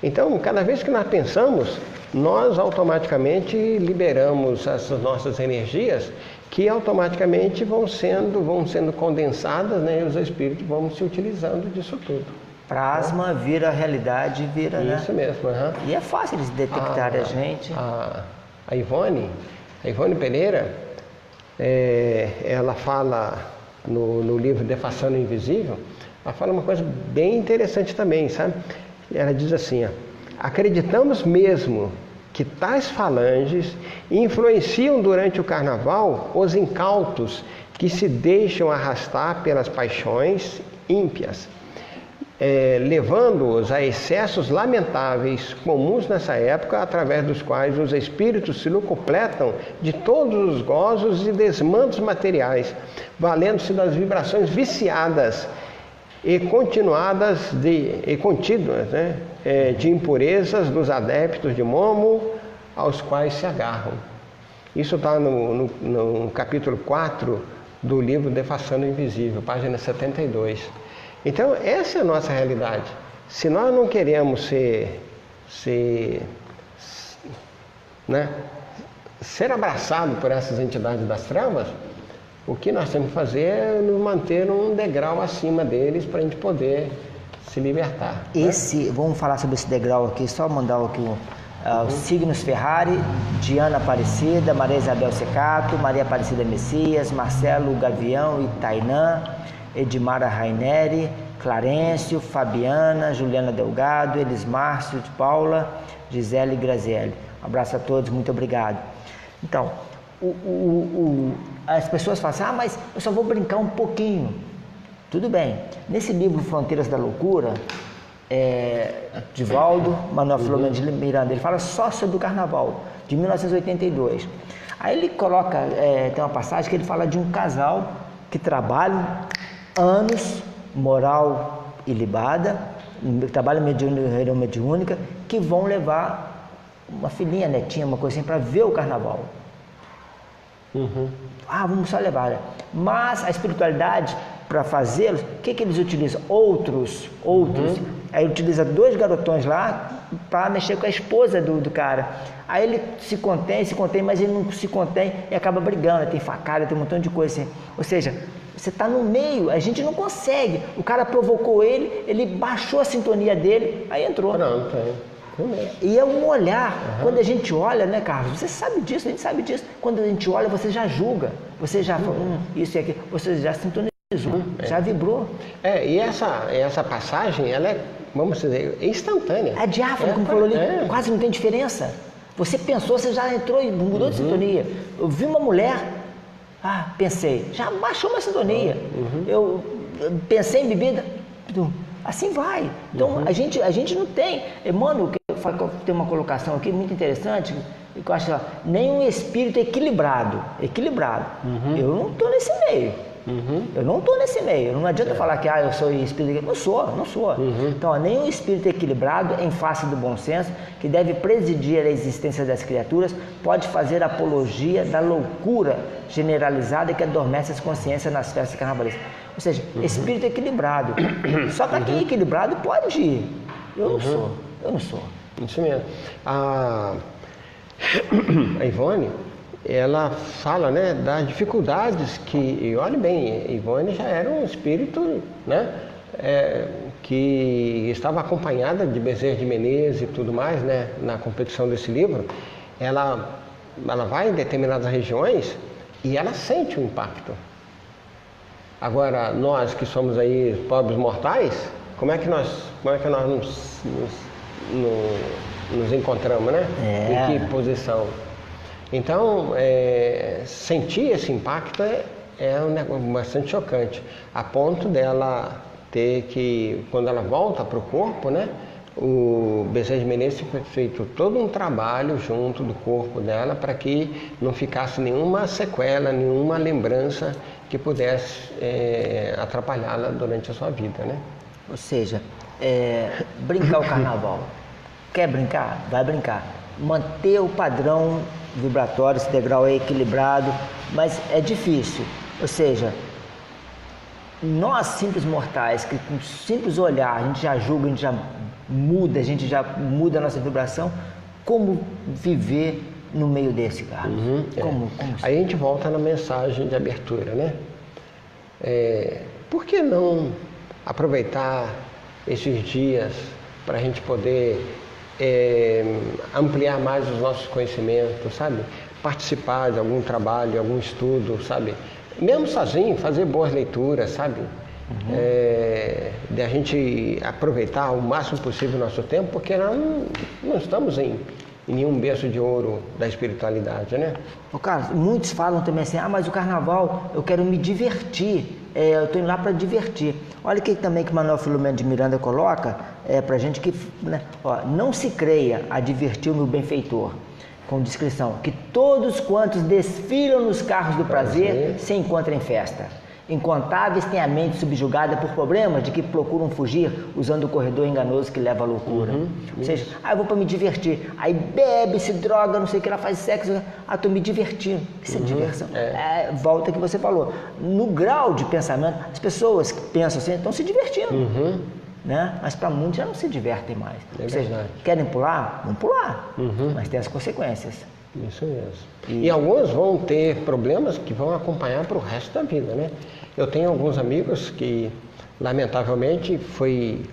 [SPEAKER 2] Então, cada vez que nós pensamos, nós automaticamente liberamos essas nossas energias que automaticamente vão sendo condensadas, né? E os espíritos vão se utilizando disso tudo.
[SPEAKER 1] Plasma vira realidade, vira, né?
[SPEAKER 2] Isso mesmo.
[SPEAKER 1] E é fácil eles detectarem a gente.
[SPEAKER 2] A Ivone Pereira, ela fala no livro Defaçando o Invisível, ela fala uma coisa bem interessante também, sabe? Ela diz assim: acreditamos mesmo que tais falanges influenciam durante o carnaval os incautos que se deixam arrastar pelas paixões ímpias. levando-os a excessos lamentáveis comuns nessa época, através dos quais os espíritos se locupletam de todos os gozos e desmandos materiais, valendo-se das vibrações viciadas e contínuas de impurezas dos adeptos de Momo, aos quais se agarram. Isso está no capítulo 4 do livro Defaçando o Invisível, página 72. Então, essa é a nossa realidade. Se nós não queremos ser abraçados por essas entidades das trevas, o que nós temos que fazer é nos manter um degrau acima deles para a gente poder se libertar.
[SPEAKER 1] Vamos falar sobre esse degrau aqui, só mandar aqui os signos Ferrari, Diana Aparecida, Maria Isabel Secato, Maria Aparecida Messias, Marcelo Gavião e Tainã, Edmara Raineri, Clarencio, Fabiana, Juliana Delgado, Elis Márcio de Paula, Gisele Grazielli. Um abraço a todos, muito obrigado. Então, as pessoas falam assim, mas eu só vou brincar um pouquinho. Tudo bem. Nesse livro Fronteiras da Loucura, Divaldo Manuel Filomeno de Miranda, ele fala só sobre o carnaval, de 1982. Aí ele coloca, tem uma passagem que ele fala de um casal que trabalha anos, moral ilibada, trabalha reunião mediúnica, que vão levar uma filhinha, netinha, uma coisa assim, para ver o carnaval. Vamos só levar. Mas a espiritualidade, para fazê-los, o que eles utilizam? Outros. Aí utiliza 2 garotões lá para mexer com a esposa do cara. Aí ele se contém, mas ele não se contém e acaba brigando, tem facada, tem um montão de coisa assim. Ou seja, você está no meio, a gente não consegue. O cara provocou ele baixou a sintonia dele, aí entrou.
[SPEAKER 2] Pronto,
[SPEAKER 1] E é um olhar. Quando a gente olha, né, Carlos? Você sabe disso, a gente sabe disso. Quando a gente olha, você já julga. Você já fala, isso e aquilo. Você já sintonizou, já vibrou.
[SPEAKER 2] E essa passagem, ela é, vamos dizer, instantânea.
[SPEAKER 1] É diáfano, como falou ali, quase não tem diferença. Você pensou, você já entrou e mudou de sintonia. Eu vi uma mulher, pensei, já baixou uma sintonia. Eu pensei em bebida, assim vai. Então a gente não tem. Emmanuel tem uma colocação aqui muito interessante, que eu acho nem um espírito equilibrado. Eu não estou nesse meio. Eu não estou nesse meio. Não adianta falar que eu sou espírito. Não sou. Então, nenhum espírito equilibrado, em face do bom senso, que deve presidir a existência das criaturas, pode fazer apologia da loucura generalizada que adormece as consciências nas festas carnavalescas. Ou seja, espírito equilibrado. Só que quem é equilibrado pode ir. Eu não sou.
[SPEAKER 2] Isso mesmo. A Ivone, ela fala, né, das dificuldades e olhe bem, Ivone já era um espírito, né, que estava acompanhada de Bezerra de Menezes e tudo mais, né, na competição desse livro. Ela vai em determinadas regiões e ela sente o impacto. Agora, nós que somos aí pobres mortais, como é que nós nos encontramos, né? Em que posição? Então, sentir esse impacto é um negócio bastante chocante, a ponto dela ter que, quando ela volta para o corpo, né? O Bezerra de Menezes foi feito todo um trabalho junto do corpo dela para que não ficasse nenhuma sequela, nenhuma lembrança que pudesse atrapalhá-la durante a sua vida, né?
[SPEAKER 1] Ou seja, brincar o carnaval. Quer brincar? Vai brincar. Manter o padrão vibratório, esse degrau é equilibrado, mas é difícil. Ou seja, nós simples mortais, que com simples olhar a gente já julga, a gente já muda a nossa vibração, como viver no meio desse, Carlos? Como
[SPEAKER 2] Aí a gente volta na mensagem de abertura, né? Por que não aproveitar esses dias para a gente poder ampliar mais os nossos conhecimentos, sabe? Participar de algum trabalho, algum estudo, sabe? Mesmo sozinho, fazer boas leituras, sabe? De a gente aproveitar o máximo possível o nosso tempo, porque nós não estamos em nenhum berço de ouro da espiritualidade, né?
[SPEAKER 1] Carlos, muitos falam também assim, mas o carnaval, eu quero me divertir. eu estou indo lá para divertir. Olha o que também que Manuel Filomeno de Miranda coloca para a gente que, né, não se creia a divertir-me o benfeitor, com descrição, que todos quantos desfilam nos carros do prazer se encontram em festa. Incontáveis têm a mente subjugada por problemas de que procuram fugir usando o corredor enganoso que leva à loucura. Ou seja, eu vou para me divertir. Aí bebe, se droga, não sei o que, ela faz sexo. Estou me divertindo. Isso é diversão. Volta que você falou. No grau de pensamento, as pessoas que pensam assim estão se divertindo. Né? Mas para muitos já não se divertem mais. Ou seja, querem pular? Vão pular. Mas tem as consequências.
[SPEAKER 2] Isso mesmo. E alguns vão ter problemas que vão acompanhar para o resto da vida, né? Eu tenho alguns amigos que, lamentavelmente,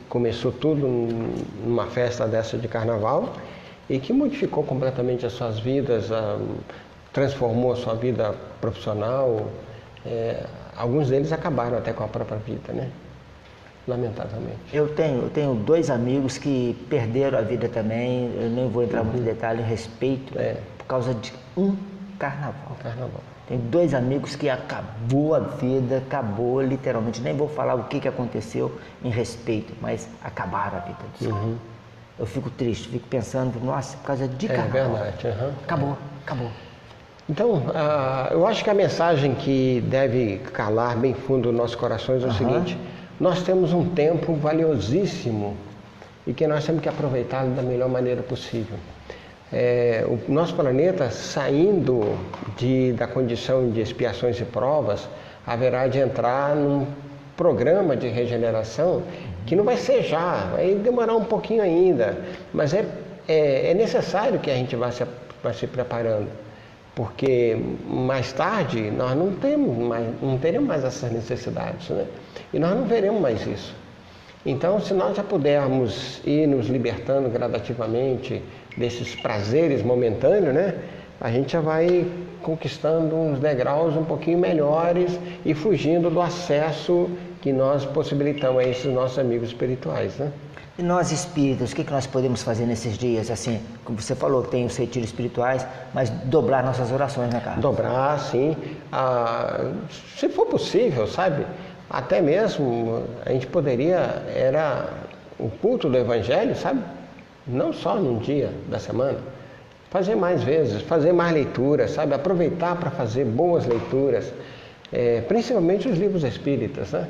[SPEAKER 2] começou tudo numa festa dessa de carnaval e que modificou completamente as suas vidas, transformou a sua vida profissional. Alguns deles acabaram até com a própria vida, né? Lamentavelmente.
[SPEAKER 1] Eu tenho 2 amigos que perderam a vida também, eu não vou entrar muito em detalhe, respeito, por causa de um carnaval. Tem 2 amigos que acabou a vida, acabou literalmente, nem vou falar o que aconteceu em respeito, mas acabaram a vida dos caras. Eu fico triste, fico pensando, nossa, por causa de carnaval.
[SPEAKER 2] É verdade.
[SPEAKER 1] Acabou.
[SPEAKER 2] Então, eu acho que a mensagem que deve calar bem fundo nos nossos corações é o seguinte: nós temos um tempo valiosíssimo e que nós temos que aproveitá-lo da melhor maneira possível. O nosso planeta, saindo da condição de expiações e provas, haverá de entrar num programa de regeneração que não vai ser já, vai demorar um pouquinho ainda, mas é necessário que a gente vá se preparando, porque mais tarde nós não teremos mais essas necessidades, né? E nós não veremos mais isso. Então, se nós já pudermos ir nos libertando gradativamente desses prazeres momentâneos, né, a gente já vai conquistando uns degraus um pouquinho melhores e fugindo do acesso que nós possibilitamos a esses nossos amigos espirituais, né?
[SPEAKER 1] E nós espíritas, o que nós podemos fazer nesses dias? Assim, como você falou, tem os retiros espirituais, mas dobrar nossas orações, né, Carlos?
[SPEAKER 2] Dobrar, sim. Se for possível, sabe? Até mesmo a gente poderia, o culto do Evangelho, sabe? Não só num dia da semana, fazer mais vezes, fazer mais leituras, sabe? Aproveitar para fazer boas leituras, principalmente os livros espíritas, né?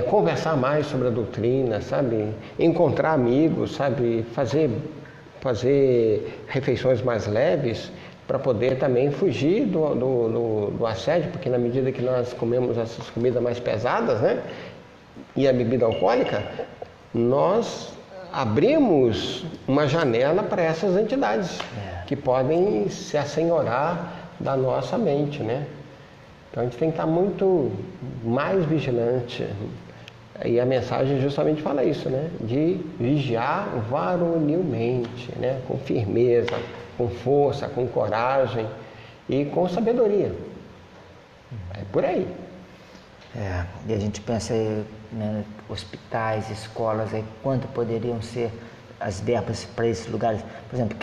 [SPEAKER 2] Conversar mais sobre a doutrina, sabe? Encontrar amigos, sabe? Fazer refeições mais leves para poder também fugir do assédio, porque na medida que nós comemos essas comidas mais pesadas, né? E a bebida alcoólica, nós abrimos uma janela para essas entidades que podem se assenhorar da nossa mente, né? Então a gente tem que estar muito mais vigilante. E a mensagem justamente fala isso, né? De vigiar varonilmente, né? Com firmeza, com força, com coragem e com sabedoria. É por aí.
[SPEAKER 1] E a gente pensa, né, hospitais, escolas, quanto poderiam ser as verbas para esses lugares. Por exemplo,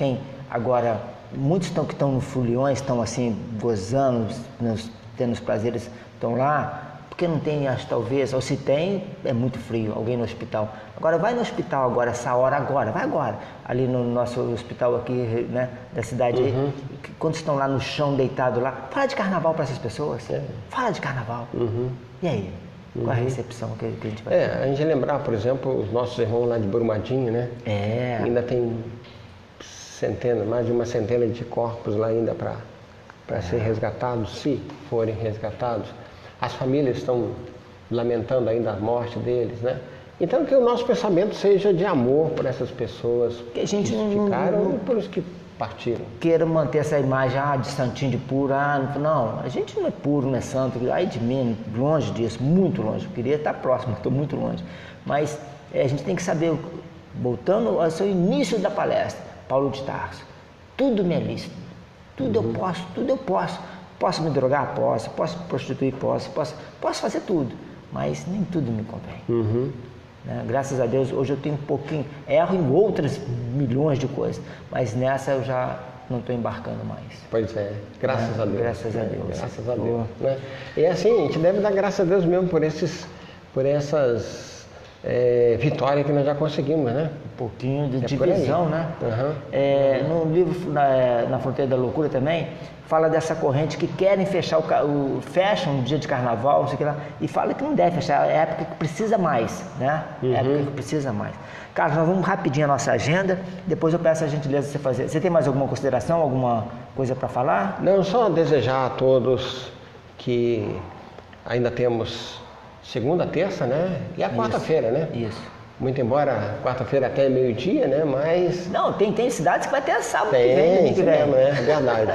[SPEAKER 1] muitos que estão no Foliões, estão assim, gozando, tendo os prazeres, estão lá, porque não tem, talvez, ou se tem, é muito frio, alguém no hospital. Agora, vai no hospital agora, essa hora agora, vai agora. Ali no nosso hospital aqui, né, da cidade, quando estão lá no chão, deitado lá, fala de carnaval para essas pessoas. Fala de carnaval. E aí? Qual a recepção que a gente vai ter?
[SPEAKER 2] A gente lembrar, por exemplo, os nossos irmãos lá de Brumadinho, né? Ainda tem mais de uma centena de corpos lá ainda para ser resgatados, se forem resgatados. As famílias estão lamentando ainda a morte deles, né? Então que o nosso pensamento seja de amor por essas pessoas
[SPEAKER 1] que a gente
[SPEAKER 2] ficaram e por os que partiram.
[SPEAKER 1] Queira manter essa imagem de santinho, de puro, não, a gente não é puro, não é santo, ai de mim, longe disso, muito longe, eu queria estar próximo, estou muito longe, mas a gente tem que saber, voltando ao seu início da palestra, Paulo de Tarso, tudo me é lícito, tudo eu posso me drogar? Posso me prostituir? Posso fazer tudo, mas nem tudo me convém. Né? Graças a Deus, hoje eu tenho um pouquinho, erro em outras milhões de coisas, mas nessa eu já não estou embarcando mais.
[SPEAKER 2] Pois é, graças a Deus.
[SPEAKER 1] Graças a Deus.
[SPEAKER 2] Graças a Deus. Né? E assim, a gente deve dar graças a Deus mesmo por essas vitórias que nós já conseguimos, né?
[SPEAKER 1] Um pouquinho de divisão, né?
[SPEAKER 2] Uhum.
[SPEAKER 1] No livro Na Fronteira da Loucura também, fala dessa corrente que querem fechar fecham no dia de carnaval, não sei o que lá, e fala que não deve fechar, é a época que precisa mais, né? É a época que precisa mais. Carlos, nós vamos rapidinho a nossa agenda, depois eu peço a gentileza de você fazer. Você tem mais alguma consideração, alguma coisa para falar?
[SPEAKER 2] Não, só desejar a todos que ainda temos segunda, terça, né? E a quarta-feira, né?
[SPEAKER 1] Isso.
[SPEAKER 2] Muito embora quarta-feira até meio-dia, né? Mas...
[SPEAKER 1] Não, tem cidades que vai até sábado que
[SPEAKER 2] Tem,
[SPEAKER 1] vem, domingo que vem.
[SPEAKER 2] é verdade.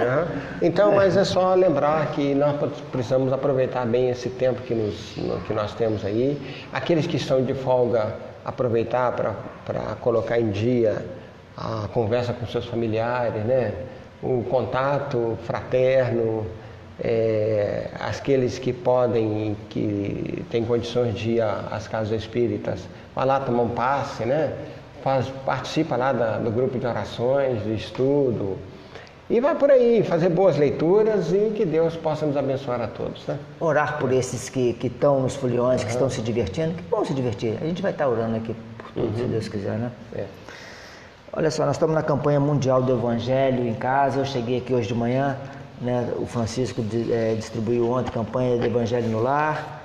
[SPEAKER 2] Então, mas é só lembrar que nós precisamos aproveitar bem esse tempo que nós temos aí. Aqueles que estão de folga, aproveitar para colocar em dia a conversa com seus familiares, né? O contato fraterno, aqueles que têm condições de ir às casas espíritas, vai lá tomar um passe, né? Participa lá do grupo de orações, de estudo, e vai por aí, fazer boas leituras e que Deus possa nos abençoar a todos, né?
[SPEAKER 1] Orar por esses que estão nos foliões, que estão se divertindo, que vão se divertir. A gente vai estar orando aqui por todos, se Deus quiser, né? Olha só, nós estamos na campanha mundial do Evangelho em casa. Eu cheguei aqui hoje de manhã, né? O Francisco distribuiu ontem a campanha do Evangelho no Lar,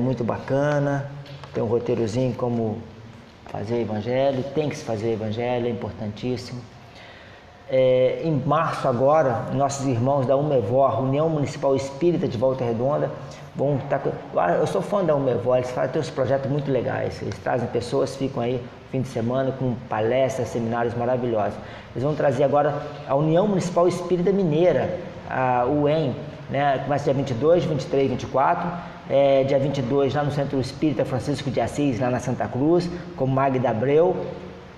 [SPEAKER 1] muito bacana. Tem um roteirozinho como fazer Evangelho, tem que se fazer Evangelho, é importantíssimo. Em março agora, nossos irmãos da UMEVOR, União Municipal Espírita de Volta Redonda, vão estar... Eu sou fã da UMEVOR, eles têm uns projetos muito legais, eles trazem pessoas, ficam aí fim de semana com palestras, seminários maravilhosos. Eles vão trazer agora a União Municipal Espírita Mineira, a UEM, né? Começa dia 22, 23, 24, dia 22 lá no Centro Espírita Francisco de Assis, lá na Santa Cruz, com Magda Abreu.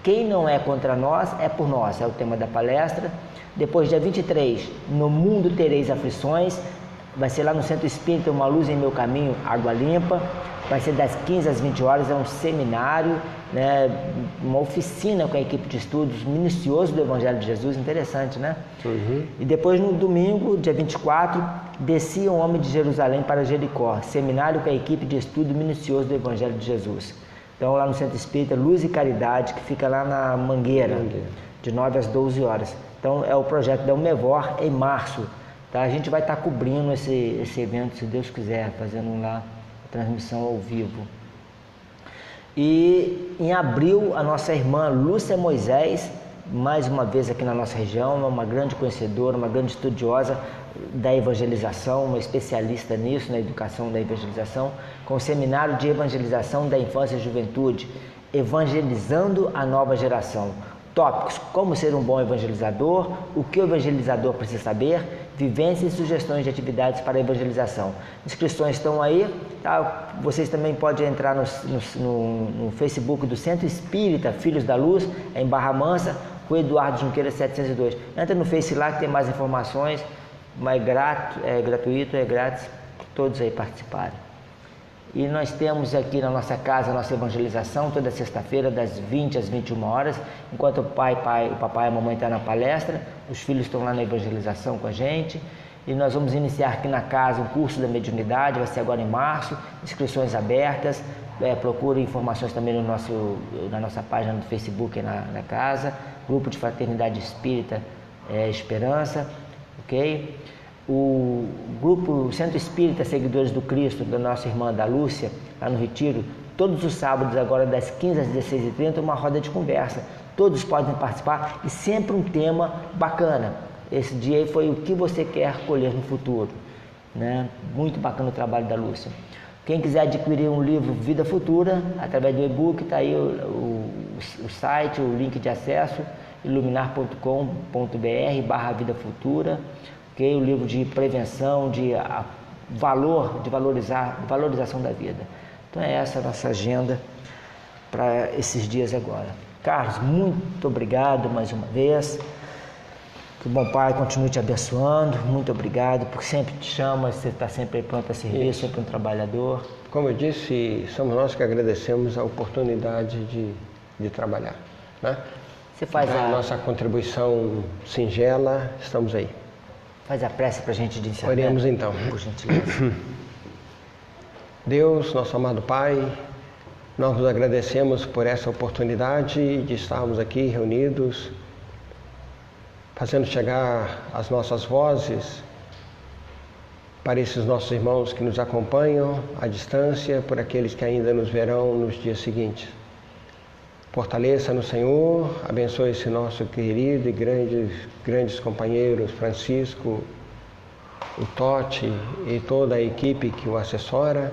[SPEAKER 1] Quem não é contra nós, é por nós, é o tema da palestra. Depois, dia 23, no mundo tereis aflições, vai ser lá no Centro Espírita, Uma Luz em Meu Caminho, Água Limpa. Vai ser das 15 às 20 horas, é um seminário, né, uma oficina com a equipe de estudos minucioso do Evangelho de Jesus, interessante, né? E depois, no domingo, dia 24, descia um homem de Jerusalém para Jericó, seminário com a equipe de estudo minucioso do Evangelho de Jesus. Então, lá no Centro Espírita Luz e Caridade, que fica lá na Mangueira, de 9 às 12 horas. Então, é o projeto da UMEVOR em março. Tá? A gente vai estar cobrindo esse evento, se Deus quiser, fazendo lá a transmissão ao vivo. E em abril, a nossa irmã Lúcia Moisés, mais uma vez aqui na nossa região, uma grande conhecedora, uma grande estudiosa da evangelização, uma especialista nisso, na educação da evangelização, com o seminário de evangelização da infância e juventude, evangelizando a nova geração. Tópicos: como ser um bom evangelizador, o que o evangelizador precisa saber, vivências e sugestões de atividades para a evangelização. Inscrições estão aí, tá? Vocês também podem entrar no Facebook do Centro Espírita Filhos da Luz, em Barra Mansa, com Eduardo Junqueira 702. Entra no Face lá que tem mais informações, mas é gratuito, é grátis, todos aí participarem. E nós temos aqui na nossa casa a nossa evangelização toda sexta-feira, das 20 às 21 horas, enquanto o papai e a mamãe estão na palestra, os filhos estão lá na evangelização com a gente. E nós vamos iniciar aqui na casa o curso da mediunidade, vai ser agora em março, inscrições abertas. Procure informações também na nossa página do Facebook na casa, grupo de fraternidade espírita Esperança, ok? O grupo Centro Espírita Seguidores do Cristo, da nossa irmã da Lúcia, lá no Retiro, todos os sábados, agora das 15 às 16h30, uma roda de conversa. Todos podem participar e sempre um tema bacana. Esse dia aí foi o que você quer colher no futuro, né? Muito bacana o trabalho da Lúcia. Quem quiser adquirir um livro Vida Futura, através do e-book, está aí o site, o link de acesso, iluminar.com.br/Vida Futura. Okay? O livro de prevenção, de valorização da vida. Então é essa a nossa agenda para esses dias agora. Carlos, muito obrigado mais uma vez. Que o bom Pai continue te abençoando. Muito obrigado, porque sempre te chama, você está sempre pronto a servir, sempre um trabalhador.
[SPEAKER 2] Como eu disse, somos nós que agradecemos a oportunidade de trabalhar, né?
[SPEAKER 1] Você faz
[SPEAKER 2] a nossa contribuição singela, estamos aí.
[SPEAKER 1] Faz a prece para a gente de encerrar.
[SPEAKER 2] Oremos então.
[SPEAKER 1] Por gentileza.
[SPEAKER 2] Deus, nosso amado Pai, nós vos agradecemos por essa oportunidade de estarmos aqui reunidos, fazendo chegar as nossas vozes para esses nossos irmãos que nos acompanham à distância, por aqueles que ainda nos verão nos dias seguintes. Fortaleça no Senhor, abençoe esse nosso querido e grandes companheiros, Francisco, o Totti e toda a equipe que o assessora.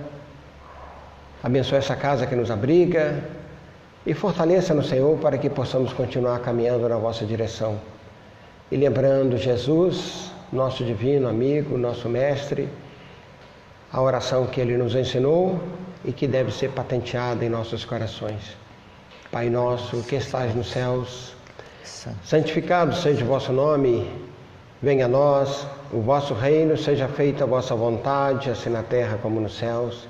[SPEAKER 2] Abençoe essa casa que nos abriga e fortaleça no Senhor para que possamos continuar caminhando na vossa direção. E lembrando Jesus, nosso divino amigo, nosso mestre, a oração que ele nos ensinou e que deve ser patenteada em nossos corações. Pai nosso que estais nos céus, santificado seja o vosso nome, venha a nós o vosso reino, seja feita a vossa vontade, assim na terra como nos céus.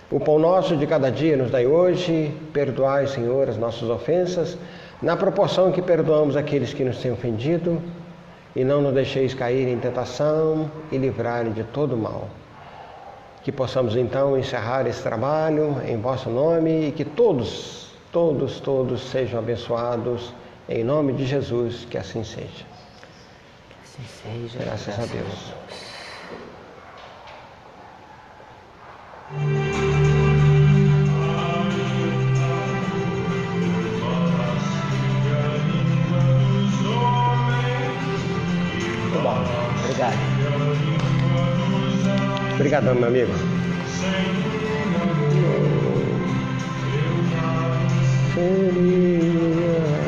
[SPEAKER 2] O pão nosso de cada dia nos dai hoje, perdoai, Senhor, as nossas ofensas, na proporção que perdoamos aqueles que nos têm ofendido, e não nos deixeis cair em tentação e livrai-nos de todo mal. Que possamos então encerrar esse trabalho em vosso nome e que todos sejam abençoados em nome de Jesus, que assim seja.
[SPEAKER 1] Que assim seja.
[SPEAKER 2] Graças a Deus.
[SPEAKER 1] Muito bom. Obrigado.
[SPEAKER 2] Obrigadão, meu amigo. Feliz.